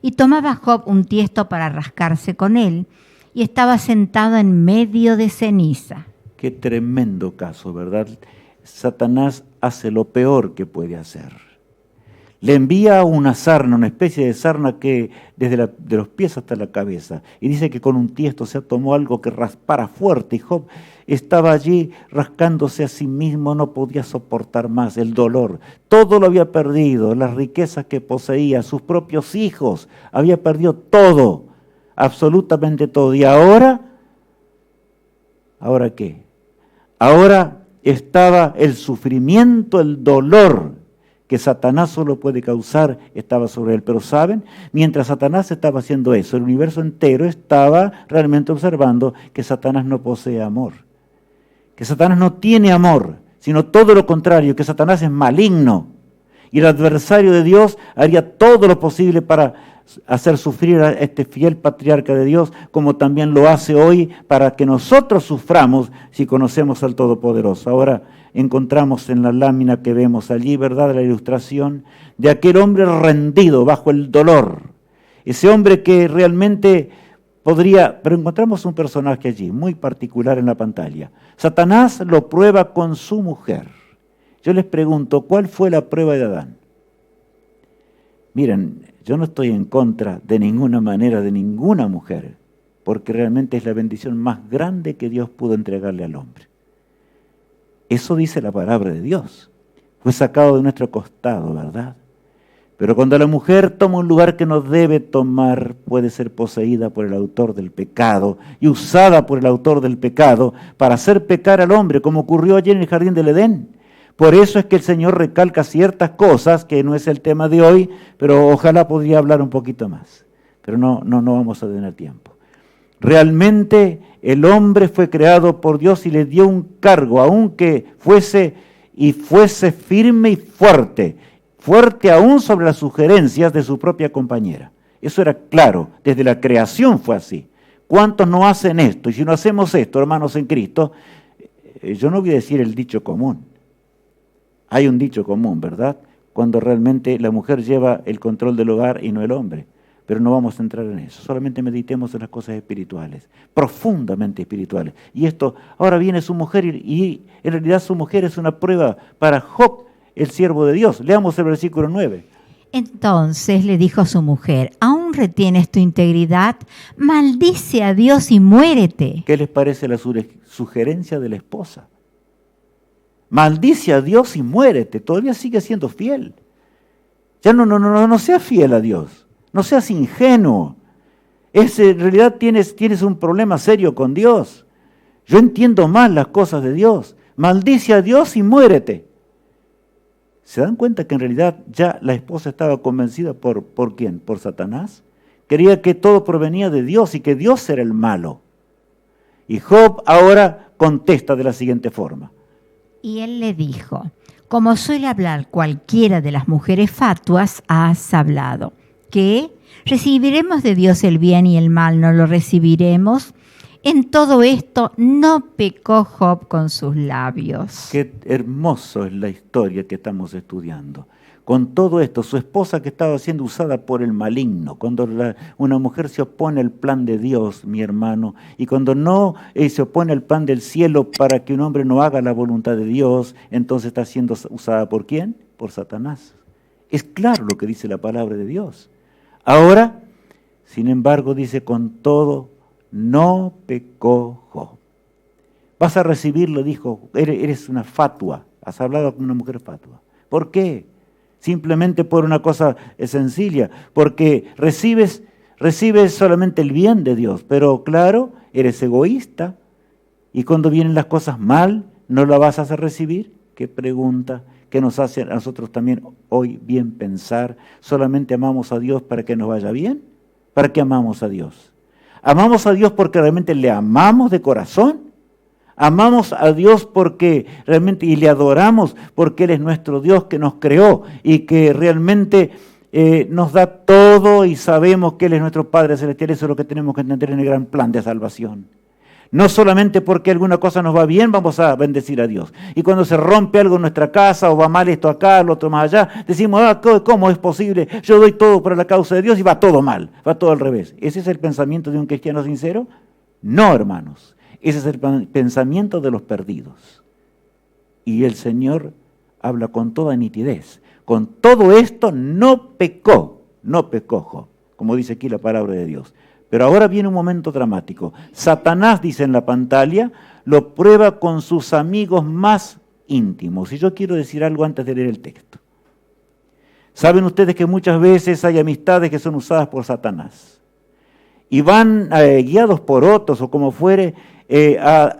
Y tomaba Job un tiesto para rascarse con él, y estaba sentado en medio de ceniza. Qué tremendo caso, ¿verdad? Satanás hace lo peor que puede hacer. Le envía una sarna, una especie de sarna que desde de los pies hasta la cabeza. Y dice que con un tiesto se tomó algo que raspara fuerte. Y Job estaba allí rascándose a sí mismo, no podía soportar más el dolor. Todo lo había perdido, las riquezas que poseía, sus propios hijos. Había perdido todo, absolutamente todo. ¿Y ahora? ¿Ahora qué? Ahora estaba el sufrimiento, el dolor que Satanás solo puede causar, estaba sobre él. Pero ¿saben? Mientras Satanás estaba haciendo eso, el universo entero estaba realmente observando que Satanás no posee amor. Que Satanás no tiene amor, sino todo lo contrario, que Satanás es maligno. Y el adversario de Dios haría todo lo posible para hacer sufrir a este fiel patriarca de Dios, como también lo hace hoy para que nosotros suframos si conocemos al Todopoderoso. Ahora encontramos en la lámina que vemos allí, ¿verdad?, la ilustración de aquel hombre rendido bajo el dolor. Ese hombre que realmente podría, pero encontramos un personaje allí, muy particular en la pantalla. Satanás lo prueba con su mujer. Yo les pregunto, ¿cuál fue la prueba de Adán? Miren, yo no estoy en contra de ninguna manera de ninguna mujer, porque realmente es la bendición más grande que Dios pudo entregarle al hombre. Eso dice la palabra de Dios. Fue sacado de nuestro costado, ¿verdad? Pero cuando la mujer toma un lugar que no debe tomar, puede ser poseída por el autor del pecado y usada por el autor del pecado para hacer pecar al hombre, como ocurrió ayer en el jardín del Edén. Por eso es que el Señor recalca ciertas cosas, que no es el tema de hoy, pero ojalá podría hablar un poquito más. Pero no vamos a tener tiempo. Realmente el hombre fue creado por Dios y le dio un cargo, aunque fuese firme y fuerte aún sobre las sugerencias de su propia compañera. Eso era claro, desde la creación fue así. ¿Cuántos no hacen esto? Y si no hacemos esto, hermanos en Cristo, yo no voy a decir el dicho común. Hay un dicho común, ¿verdad? Cuando realmente la mujer lleva el control del hogar y no el hombre. Pero no vamos a entrar en eso. Solamente meditemos en las cosas espirituales, profundamente espirituales. Y esto, ahora viene su mujer y en realidad su mujer es una prueba para Job, el siervo de Dios. Leamos el versículo 9. Entonces le dijo a su mujer, ¿aún retienes tu integridad? Maldice a Dios y muérete. ¿Qué les parece la sugerencia de la esposa? Maldice a Dios y muérete. Todavía sigue siendo fiel. Ya no seas fiel a Dios. No seas ingenuo. En realidad tienes un problema serio con Dios. Yo entiendo mal las cosas de Dios. Maldice a Dios y muérete. ¿Se dan cuenta que en realidad ya la esposa estaba convencida por quién? ¿Por Satanás? Creía que todo provenía de Dios y que Dios era el malo. Y Job ahora contesta de la siguiente forma. Y él le dijo, como suele hablar cualquiera de las mujeres fatuas, has hablado. ¿Qué? ¿Recibiremos de Dios el bien y el mal no lo recibiremos? En todo esto no pecó Job con sus labios. Qué hermoso es la historia que estamos estudiando. Con todo esto, su esposa que estaba siendo usada por el maligno, cuando una mujer se opone al plan de Dios, mi hermano, y cuando no se opone al plan del cielo para que un hombre no haga la voluntad de Dios, entonces está siendo usada ¿por quién? Por Satanás. Es claro lo que dice la palabra de Dios. Ahora, sin embargo, dice, con todo, no pecó Job. Vas a recibirlo, dijo, eres una fatua, has hablado con una mujer fatua. ¿Por qué? Simplemente por una cosa sencilla, porque recibes solamente el bien de Dios, pero claro, eres egoísta, y cuando vienen las cosas mal, ¿no la vas a hacer recibir? ¿Qué pregunta que nos hace a nosotros también hoy bien pensar? ¿Solamente amamos a Dios para que nos vaya bien? ¿Para qué amamos a Dios? ¿Amamos a Dios porque realmente le amamos de corazón? Amamos a Dios porque realmente, y le adoramos porque Él es nuestro Dios que nos creó y que realmente nos da todo y sabemos que Él es nuestro Padre Celestial. Eso es lo que tenemos que entender en el gran plan de salvación. No solamente porque alguna cosa nos va bien, vamos a bendecir a Dios. Y cuando se rompe algo en nuestra casa, o va mal esto acá, lo otro más allá, decimos, ¿cómo es posible? Yo doy todo para la causa de Dios y va todo mal, va todo al revés. ¿Ese es el pensamiento de un cristiano sincero? No, hermanos. Ese es el pensamiento de los perdidos. Y el Señor habla con toda nitidez. Con todo esto no pecó Job, como dice aquí la palabra de Dios. Pero ahora viene un momento dramático. Satanás, dice en la pantalla, lo prueba con sus amigos más íntimos. Y yo quiero decir algo antes de leer el texto. Saben ustedes que muchas veces hay amistades que son usadas por Satanás. Y van guiados por otros o como fuere a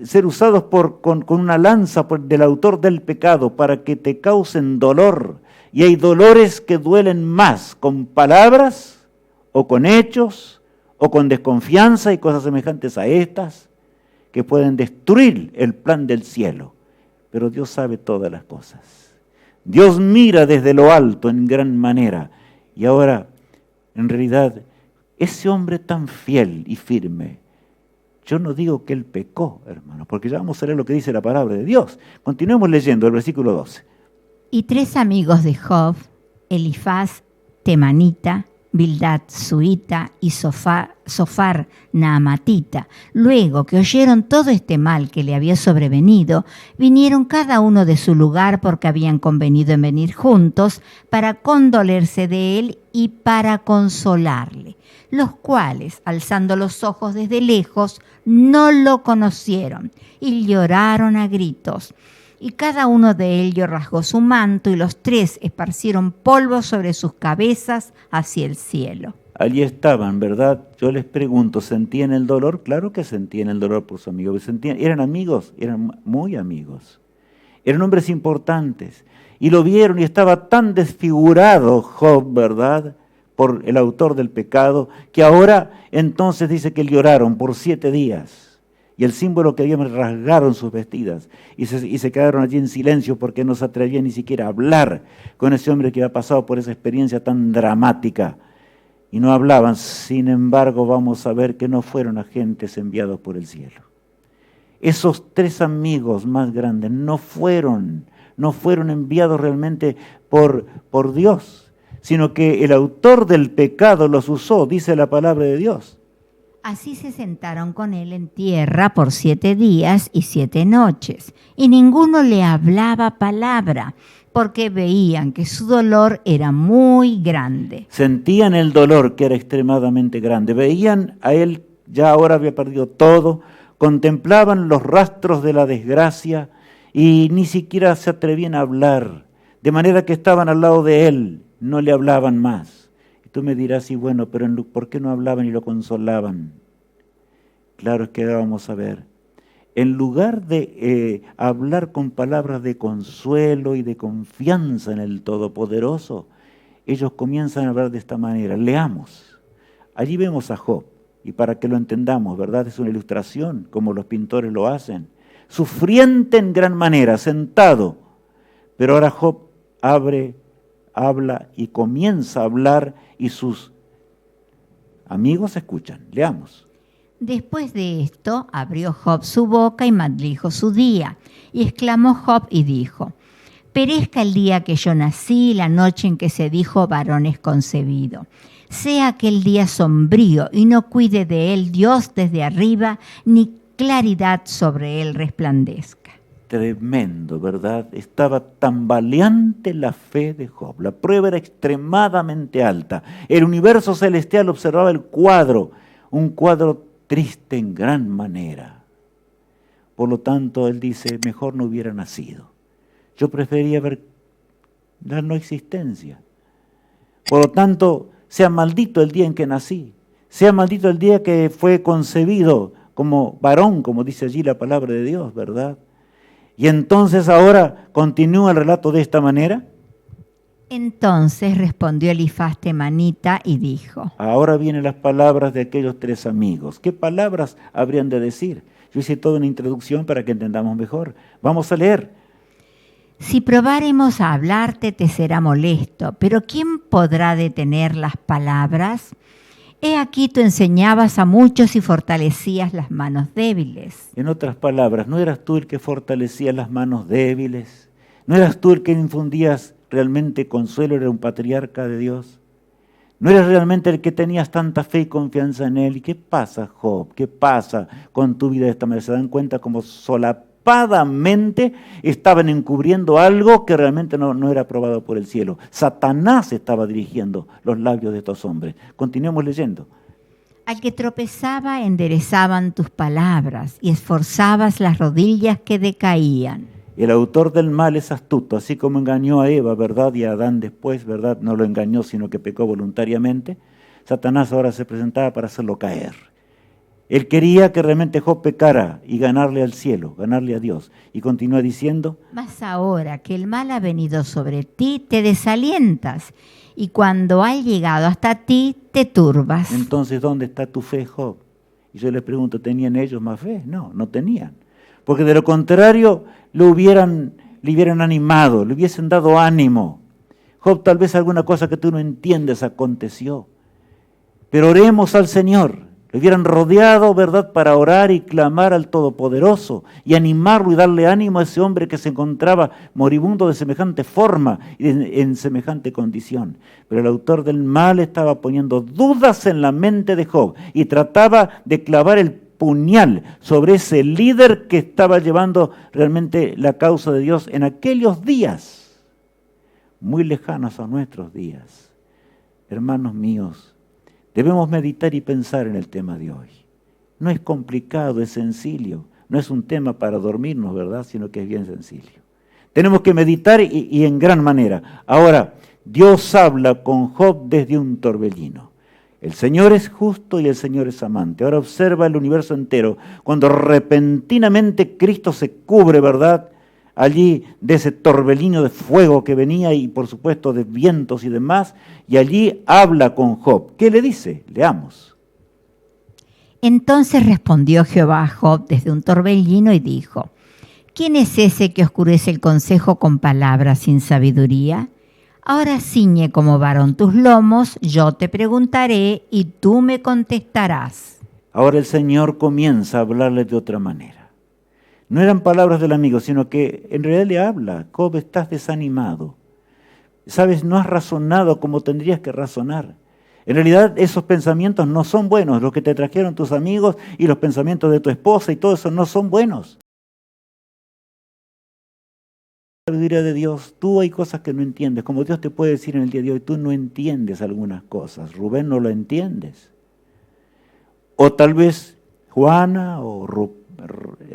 ser usados con una lanza del autor del pecado para que te causen dolor. Y hay dolores que duelen más con palabras o con hechos o con desconfianza y cosas semejantes a estas que pueden destruir el plan del cielo. Pero Dios sabe todas las cosas. Dios mira desde lo alto en gran manera. Y ahora, en realidad, ese hombre tan fiel y firme, yo no digo que él pecó, hermano, porque ya vamos a leer lo que dice la palabra de Dios. Continuemos leyendo el versículo 12. Y 3 amigos de Job, Elifaz temanita, Bildad suita y Sofar naamatita, luego que oyeron todo este mal que le había sobrevenido, vinieron cada uno de su lugar porque habían convenido en venir juntos para condolerse de él y para consolarle, los cuales, alzando los ojos desde lejos, no lo conocieron y lloraron a gritos. Y cada uno de ellos rasgó su manto y los 3 esparcieron polvo sobre sus cabezas hacia el cielo. Allí estaban, ¿verdad? Yo les pregunto, ¿sentían el dolor? Claro que sentían el dolor por sus amigos. Eran amigos, eran muy amigos. Eran hombres importantes. Y lo vieron y estaba tan desfigurado Job, ¿verdad?, por el autor del pecado, que ahora entonces dice que lloraron por 7 días. Y el símbolo que habían rasgaron sus vestidas y se quedaron allí en silencio porque no se atrevían ni siquiera a hablar con ese hombre que había pasado por esa experiencia tan dramática. Y no hablaban. Sin embargo, vamos a ver que no fueron agentes enviados por el cielo. Esos 3 amigos más grandes no fueron enviados realmente por Dios, sino que el autor del pecado los usó, dice la palabra de Dios. Así se sentaron con él en tierra por 7 días y 7 noches, y ninguno le hablaba palabra, porque veían que su dolor era muy grande. Sentían el dolor que era extremadamente grande, veían a él, ya ahora había perdido todo, contemplaban los rastros de la desgracia y ni siquiera se atrevían a hablar, de manera que estaban al lado de él, no le hablaban más. Tú me dirás, sí, bueno, pero ¿por qué no hablaban y lo consolaban? Claro, es que vamos a ver. En lugar de hablar con palabras de consuelo y de confianza en el Todopoderoso, ellos comienzan a hablar de esta manera. Leamos. Allí vemos a Job, y para que lo entendamos, ¿verdad? Es una ilustración, como los pintores lo hacen. Sufriente en gran manera, sentado. Pero ahora Job habla y comienza a hablar y sus amigos escuchan. Leamos. Después de esto, abrió Job su boca y maldijo su día. Y exclamó Job y dijo: perezca el día que yo nací, la noche en que se dijo varón es concebido. Sea aquel día sombrío y no cuide de él Dios desde arriba, ni claridad sobre él resplandezca. Tremendo, ¿verdad? Estaba tambaleante la fe de Job. La prueba era extremadamente alta. El universo celestial observaba el cuadro, un cuadro triste en gran manera. Por lo tanto, él dice, mejor no hubiera nacido. Yo prefería ver la no existencia. Por lo tanto, sea maldito el día en que nací. Sea maldito el día que fue concebido como varón, como dice allí la palabra de Dios, ¿verdad? Y entonces ahora continúa el relato de esta manera. Entonces respondió Elifaz temanita y dijo: ahora vienen las palabras de aquellos 3 amigos. ¿Qué palabras habrían de decir? Yo hice toda una introducción para que entendamos mejor. Vamos a leer. Si probáremos a hablarte te será molesto, pero ¿quién podrá detener las palabras? He aquí tú enseñabas a muchos y fortalecías las manos débiles. En otras palabras, ¿no eras tú el que fortalecía las manos débiles? ¿No eras tú el que infundías realmente consuelo? ¿Era un patriarca de Dios? ¿No eres realmente el que tenías tanta fe y confianza en Él? ¿Y qué pasa, Job? ¿Qué pasa con tu vida de esta manera? ¿Se dan cuenta cómo solapadamente estaban encubriendo algo que realmente no era aprobado por el cielo? Satanás estaba dirigiendo los labios de estos hombres. Continuemos leyendo. Al que tropezaba enderezaban tus palabras y esforzabas las rodillas que decaían. El autor del mal es astuto, así como engañó a Eva, ¿verdad? Y a Adán después, ¿verdad? No lo engañó, sino que pecó voluntariamente. Satanás ahora se presentaba para hacerlo caer. Él quería que realmente Job pecara y ganarle al cielo, ganarle a Dios. Y continúa diciendo: Mas ahora que el mal ha venido sobre ti, te desalientas, y cuando ha llegado hasta ti, te turbas. Entonces, ¿dónde está tu fe, Job? Y yo les pregunto, ¿tenían ellos más fe? No, no tenían. Porque de lo contrario, le hubieran animado, le hubiesen dado ánimo. Job, tal vez alguna cosa que tú no entiendes aconteció. Pero oremos al Señor. Le hubieran rodeado, ¿verdad?, para orar y clamar al Todopoderoso y animarlo y darle ánimo a ese hombre que se encontraba moribundo de semejante forma y en semejante condición. Pero el autor del mal estaba poniendo dudas en la mente de Job y trataba de clavar el puñal sobre ese líder que estaba llevando realmente la causa de Dios en aquellos días, muy lejanos a nuestros días. Hermanos míos, debemos meditar y pensar en el tema de hoy. No es complicado, es sencillo. No es un tema para dormirnos, ¿verdad? Sino que es bien sencillo. Tenemos que meditar y en gran manera. Ahora, Dios habla con Job desde un torbellino. El Señor es justo y el Señor es amante. Ahora observa el universo entero. Cuando repentinamente Cristo se cubre, ¿verdad?, allí de ese torbellino de fuego que venía y por supuesto de vientos y demás, y allí habla con Job. ¿Qué le dice? Leamos. Entonces respondió Jehová a Job desde un torbellino y dijo: ¿Quién es ese que oscurece el consejo con palabras sin sabiduría? Ahora ciñe como varón tus lomos, yo te preguntaré y tú me contestarás. Ahora el Señor comienza a hablarle de otra manera. No eran palabras del amigo, sino que en realidad le habla: Job, estás desanimado. Sabes, no has razonado como tendrías que razonar. En realidad esos pensamientos no son buenos. Los que te trajeron tus amigos y los pensamientos de tu esposa y todo eso no son buenos. La sabiduría de Dios, tú hay cosas que no entiendes. Como Dios te puede decir en el día de hoy, tú no entiendes algunas cosas. Rubén, no lo entiendes. O tal vez Juana o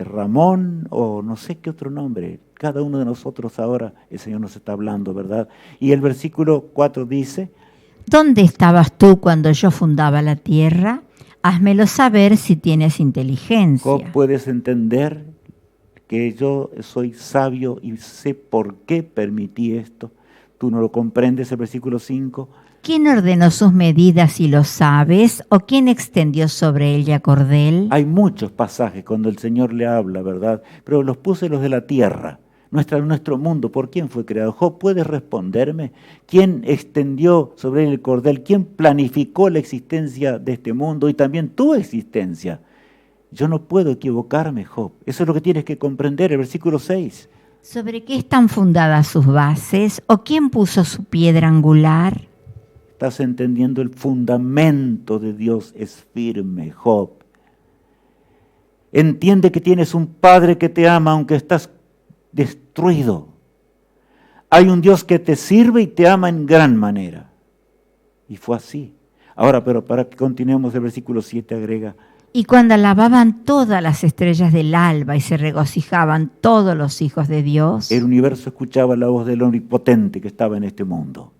Ramón o no sé qué otro nombre. Cada uno de nosotros ahora el Señor nos está hablando, ¿verdad? Y el versículo 4 dice: ¿Dónde estabas tú cuando yo fundaba la tierra? Házmelo saber si tienes inteligencia. Job, ¿puedes entender que yo soy sabio y sé por qué permití esto? ¿Tú no lo comprendes? El versículo 5. ¿Quién ordenó sus medidas y lo sabes? ¿O quién extendió sobre ella cordel? Hay muchos pasajes cuando el Señor le habla, ¿verdad? Pero los puse los de la tierra, nuestro mundo. ¿Por quién fue creado? Job, ¿puedes responderme? ¿Quién extendió sobre él el cordel? ¿Quién planificó la existencia de este mundo y también tu existencia? Yo no puedo equivocarme, Job. Eso es lo que tienes que comprender, el versículo 6. ¿Sobre qué están fundadas sus bases? ¿O quién puso su piedra angular? Estás entendiendo, el fundamento de Dios es firme, Job. Entiende que tienes un Padre que te ama aunque estás destruido. Hay un Dios que te sirve y te ama en gran manera. Y fue así. Ahora, pero para que continuemos, el versículo 7 agrega: Y cuando alababan todas las estrellas del alba y se regocijaban todos los hijos de Dios, el universo escuchaba la voz del omnipotente que estaba en este mundo.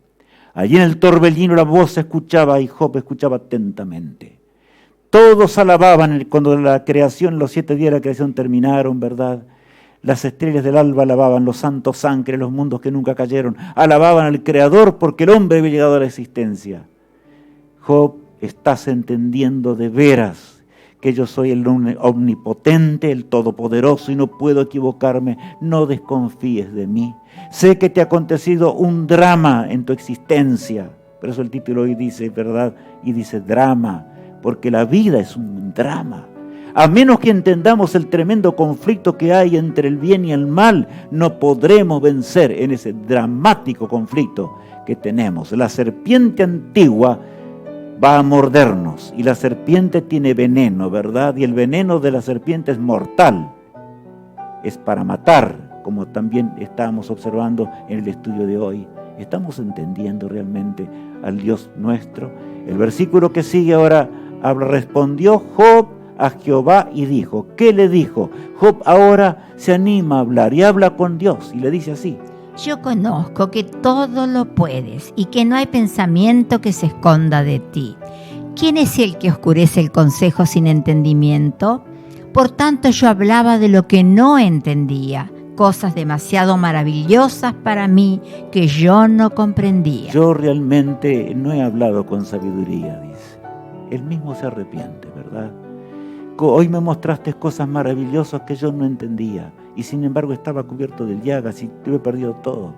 Allí en el torbellino la voz se escuchaba y Job escuchaba atentamente. Todos alababan cuando la creación, los 7 días de la creación terminaron, ¿verdad? Las estrellas del alba alababan, los santos ángeles, los mundos que nunca cayeron, alababan al Creador porque el hombre había llegado a la existencia. Job, estás entendiendo de veras que yo soy el omnipotente, el todopoderoso y no puedo equivocarme. No desconfíes de mí. Sé que te ha acontecido un drama en tu existencia, Por eso el título hoy dice, ¿verdad? Y dice drama, porque la vida es un drama. A menos que entendamos el tremendo conflicto que hay entre el bien y el mal, no podremos vencer en ese dramático conflicto que tenemos. La serpiente antigua va a mordernos y la serpiente tiene veneno, ¿verdad? Y el veneno de la serpiente es mortal. Es para matar, como también estábamos observando en el estudio de hoy. ¿Estamos entendiendo realmente al Dios nuestro? El versículo que sigue ahora habla, respondió Job a Jehová y dijo. ¿Qué le dijo? Job ahora se anima a hablar y habla con Dios y le dice así. Yo conozco que todo lo puedes y que no hay pensamiento que se esconda de ti. ¿Quién es el que oscurece el consejo sin entendimiento? Por tanto yo hablaba de lo que no entendía, cosas demasiado maravillosas para mí que yo no comprendía. Yo realmente no he hablado con sabiduría, dice. Él mismo se arrepiente, ¿verdad? Hoy me mostraste cosas maravillosas que yo no entendía y sin embargo estaba cubierto de llagas y tuve perdido todo.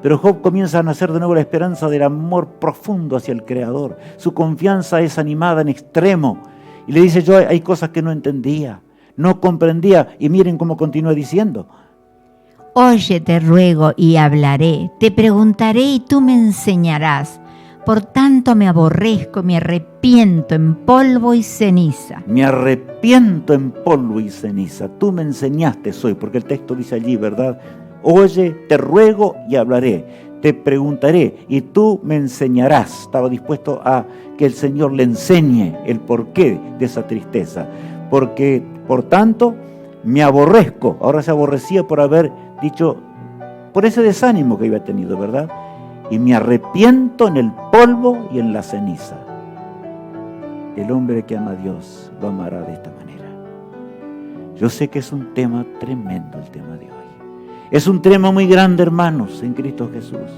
Pero Job comienza a nacer de nuevo la esperanza del amor profundo hacia el Creador. Su confianza es animada en extremo y le dice, yo hay cosas que no entendía, no comprendía, y miren cómo continúa diciendo. Oye, te ruego y hablaré, te preguntaré y tú me enseñarás. Por tanto me aborrezco, me arrepiento en polvo y ceniza. Me arrepiento en polvo y ceniza. Tú me enseñaste hoy, porque el texto dice allí, ¿verdad? Oye, te ruego y hablaré. Te preguntaré y tú me enseñarás. Estaba dispuesto a que el Señor le enseñe el porqué de esa tristeza. Porque, por tanto, me aborrezco. Ahora se aborrecía por haber dicho, por ese desánimo que había tenido, ¿verdad? Y me arrepiento en el polvo y en la ceniza. El hombre que ama a Dios lo amará de esta manera. Yo sé que es un tema tremendo el tema de hoy. Es un tema muy grande, hermanos, en Cristo Jesús.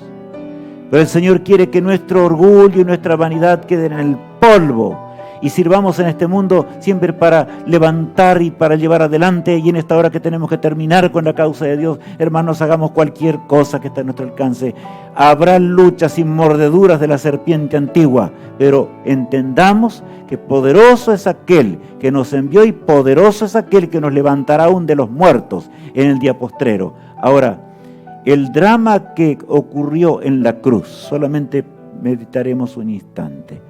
Pero el Señor quiere que nuestro orgullo y nuestra vanidad queden en el polvo y sirvamos en este mundo siempre para levantar y para llevar adelante. Y en esta hora que tenemos que terminar con la causa de Dios, hermanos, hagamos cualquier cosa que esté a nuestro alcance. Habrá luchas y mordeduras de la serpiente antigua, pero entendamos que poderoso es aquel que nos envió y poderoso es aquel que nos levantará aún de los muertos en el día postrero. Ahora, el drama que ocurrió en la cruz, solamente meditaremos un instante.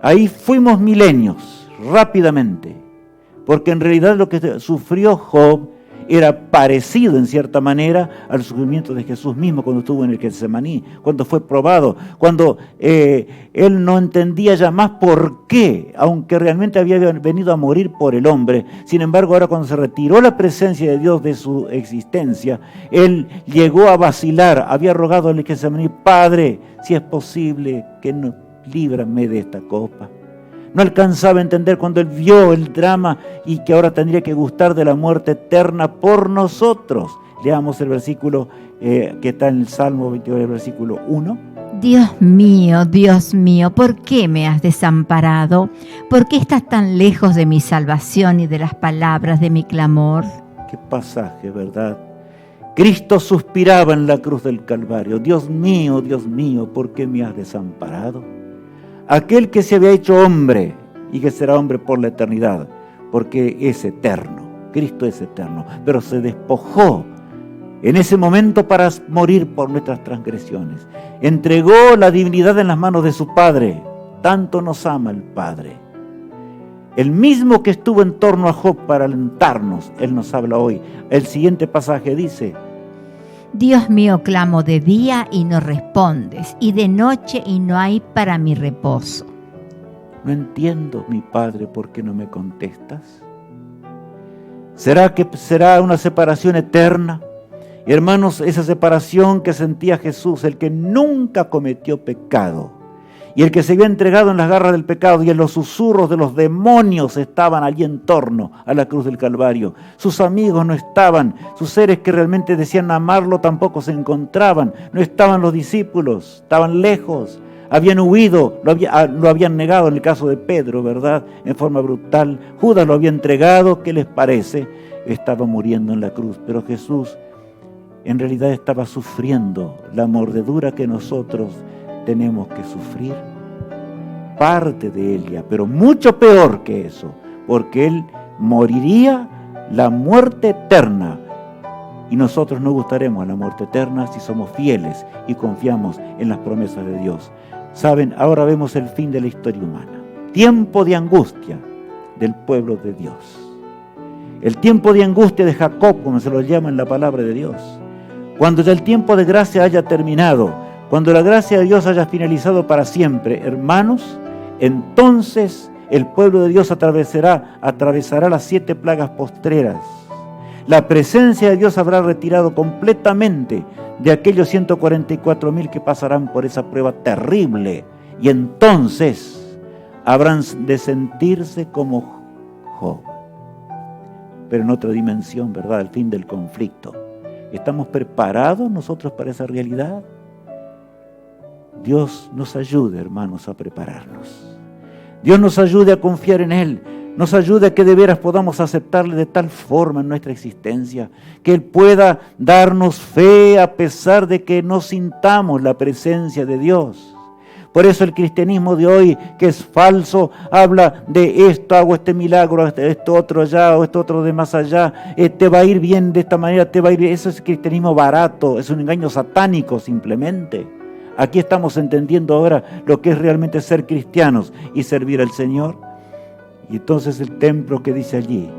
Ahí fuimos milenios, rápidamente, porque en realidad lo que sufrió Job era parecido en cierta manera al sufrimiento de Jesús mismo cuando estuvo en el Getsemaní, cuando fue probado, cuando él no entendía ya más por qué, aunque realmente había venido a morir por el hombre. Sin embargo, ahora cuando se retiró la presencia de Dios de su existencia, él llegó a vacilar, había rogado al Getsemaní, Padre, si es posible que no, líbrame de esta copa. No alcanzaba a entender cuando él vio el drama y que ahora tendría que gustar de la muerte eterna por nosotros. Leamos el versículo que está en el Salmo 22, el versículo 1. Dios mío, ¿por qué me has desamparado? ¿Por qué estás tan lejos de mi salvación y de las palabras de mi clamor? Qué pasaje, ¿verdad? Cristo suspiraba en la cruz del Calvario. Dios mío, ¿por qué me has desamparado? Aquel que se había hecho hombre y que será hombre por la eternidad, porque es eterno, Cristo es eterno, pero se despojó en ese momento para morir por nuestras transgresiones. Entregó la divinidad en las manos de su Padre, tanto nos ama el Padre. El mismo que estuvo en torno a Job para alentarnos, Él nos habla hoy. El siguiente pasaje dice, Dios mío, clamo de día y no respondes, y de noche y no hay para mi reposo. No entiendo, mi Padre, ¿por qué no me contestas? ¿Será que será una separación eterna? Y hermanos, esa separación que sentía Jesús, el que nunca cometió pecado, y el que se había entregado en las garras del pecado y en los susurros de los demonios estaban allí en torno a la cruz del Calvario. Sus amigos no estaban, sus seres que realmente decían amarlo tampoco se encontraban, no estaban los discípulos, estaban lejos, habían huido, lo habían negado en el caso de Pedro, ¿verdad? En forma brutal. Judas lo había entregado, ¿qué les parece? Estaba muriendo en la cruz, pero Jesús en realidad estaba sufriendo la mordedura que nosotros tenemos que sufrir parte de Elia, pero mucho peor que eso, porque él moriría la muerte eterna. Y nosotros no gustaremos a la muerte eterna si somos fieles y confiamos en las promesas de Dios. Saben, ahora vemos el fin de la historia humana. Tiempo de angustia del pueblo de Dios. El tiempo de angustia de Jacob, como se lo llama en la palabra de Dios. Cuando ya el tiempo de gracia haya terminado, cuando la gracia de Dios haya finalizado para siempre, hermanos, entonces el pueblo de Dios atravesará las 7 plagas postreras. La presencia de Dios habrá retirado completamente de aquellos 144,000 que pasarán por esa prueba terrible. Y entonces habrán de sentirse como Job. Pero en otra dimensión, ¿verdad? El fin del conflicto. ¿Estamos preparados nosotros para esa realidad? Dios nos ayude, hermanos, a prepararnos. Dios nos ayude a confiar en Él. Nos ayude a que de veras podamos aceptarle de tal forma en nuestra existencia, que Él pueda darnos fe a pesar de que no sintamos la presencia de Dios. Por eso el cristianismo de hoy, que es falso, habla de esto, hago este milagro, esto otro allá, o esto otro de más allá, te va a ir bien de esta manera, te va a ir bien. Eso es cristianismo barato, es un engaño satánico simplemente. Aquí estamos entendiendo ahora lo que es realmente ser cristianos y servir al Señor. Y entonces el templo, ¿qué dice allí?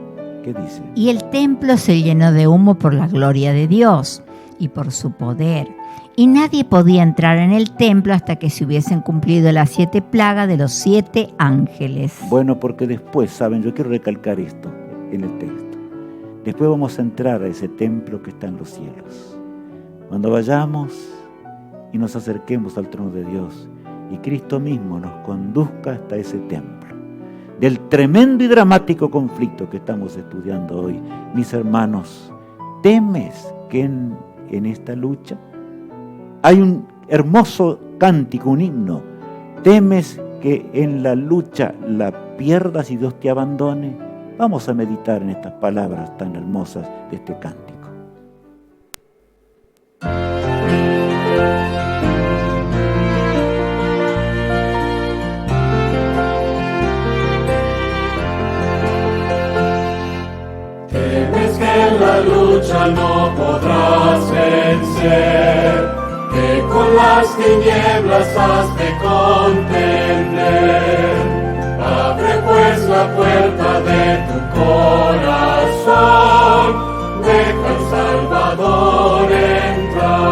¿Qué dice? Y el templo se llenó de humo por la gloria de Dios y por su poder. Y nadie podía entrar en el templo hasta que se hubiesen cumplido las 7 plagas de los 7 ángeles. Bueno, porque después, ¿saben? Yo quiero recalcar esto en el texto. Después vamos a entrar a ese templo que está en los cielos. Cuando vayamos y nos acerquemos al trono de Dios y Cristo mismo nos conduzca hasta ese templo. Del tremendo y dramático conflicto que estamos estudiando hoy. Mis hermanos, ¿temes que en esta lucha? Hay un hermoso cántico, un himno. ¿Temes que en la lucha la pierdas y Dios te abandone? Vamos a meditar en estas palabras tan hermosas de este cántico. La lucha no podrás vencer, que con las tinieblas has de contender. Abre pues la puerta de tu corazón, deja al Salvador entrar,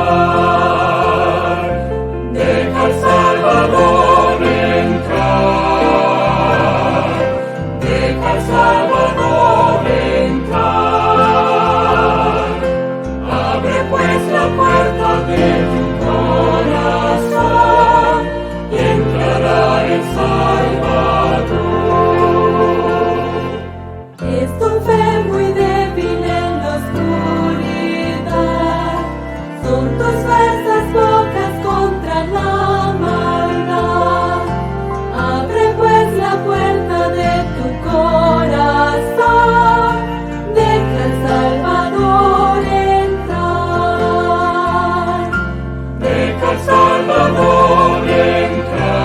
deja al Salvador entrar, deja al Salvador entrar. La puerta de tu corazón y entrará el Salvador. Estoy enfermo y débil en la oscuridad, son tus fuerzas pocas contra la maldad. Abre pues la puerta de tu corazón, deja al Salvador Salvador entrar,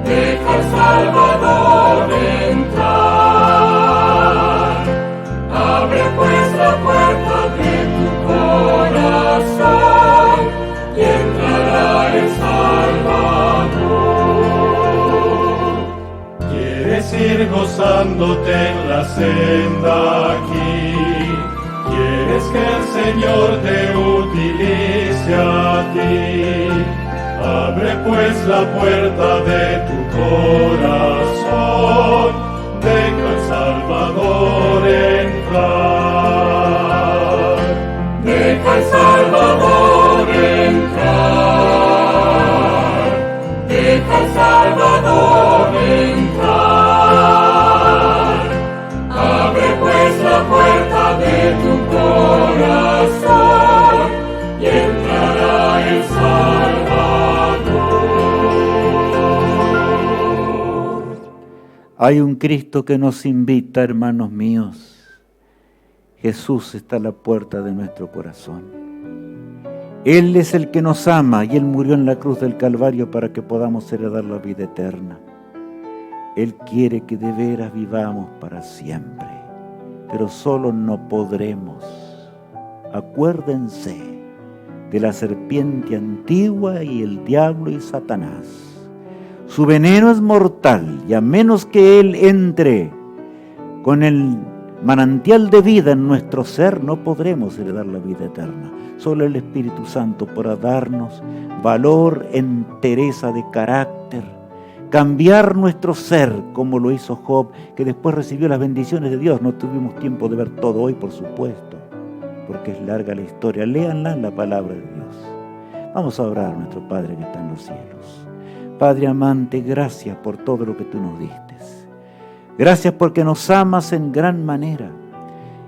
deja al Salvador entrar. Abre pues la puerta de tu corazón y entrará el Salvador. ¿Quieres ir gozándote en la senda aquí? ¿Quieres que el Señor te utilice a ti? Abre pues la puerta de tu corazón, deja al Salvador entrar, deja al Salvador entrar, deja al Salvador entrar. Abre pues la puerta de tu corazón y entrará el Salvador. Hay un Cristo que nos invita, hermanos míos. Jesús está a la puerta de nuestro corazón. Él es el que nos ama y Él murió en la cruz del Calvario para que podamos heredar la vida eterna. Él quiere que de veras vivamos para siempre, pero solo no podremos. Acuérdense de la serpiente antigua y el diablo y Satanás. Su veneno es mortal y a menos que Él entre con el manantial de vida en nuestro ser, no podremos heredar la vida eterna. Solo el Espíritu Santo podrá darnos valor, entereza de carácter, cambiar nuestro ser como lo hizo Job, que después recibió las bendiciones de Dios. No tuvimos tiempo de ver todo hoy, por supuesto, porque es larga la historia. Léanla en la palabra de Dios. Vamos a orar a nuestro Padre que está en los cielos. Padre amante, gracias por todo lo que tú nos diste. Gracias porque nos amas en gran manera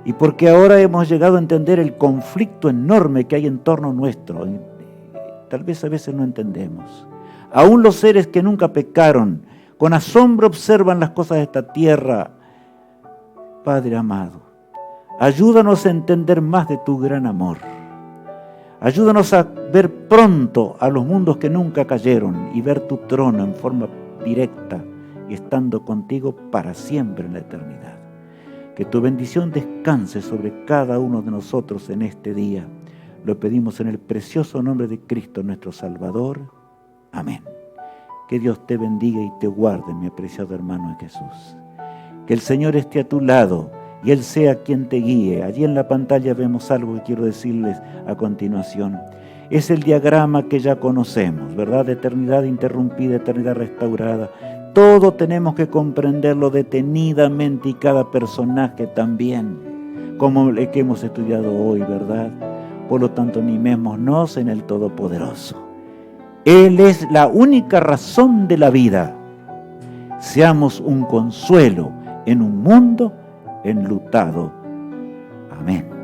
y porque ahora hemos llegado a entender el conflicto enorme que hay en torno nuestro. Tal vez a veces no entendemos. Aún los seres que nunca pecaron, con asombro observan las cosas de esta tierra. Padre amado, ayúdanos a entender más de tu gran amor. Ayúdanos a ver pronto a los mundos que nunca cayeron y ver tu trono en forma directa y estando contigo para siempre en la eternidad. Que tu bendición descanse sobre cada uno de nosotros en este día. Lo pedimos en el precioso nombre de Cristo nuestro Salvador. Amén. Que Dios te bendiga y te guarde, mi apreciado hermano Jesús. Que el Señor esté a tu lado y Él sea quien te guíe. Allí en la pantalla vemos algo que quiero decirles a continuación. Es el diagrama que ya conocemos, ¿verdad? Eternidad interrumpida, eternidad restaurada. Todo tenemos que comprenderlo detenidamente y cada personaje también, como el que hemos estudiado hoy, ¿verdad? Por lo tanto, animémonos en el Todopoderoso. Él es la única razón de la vida. Seamos un consuelo en un mundo enlutado. Amén.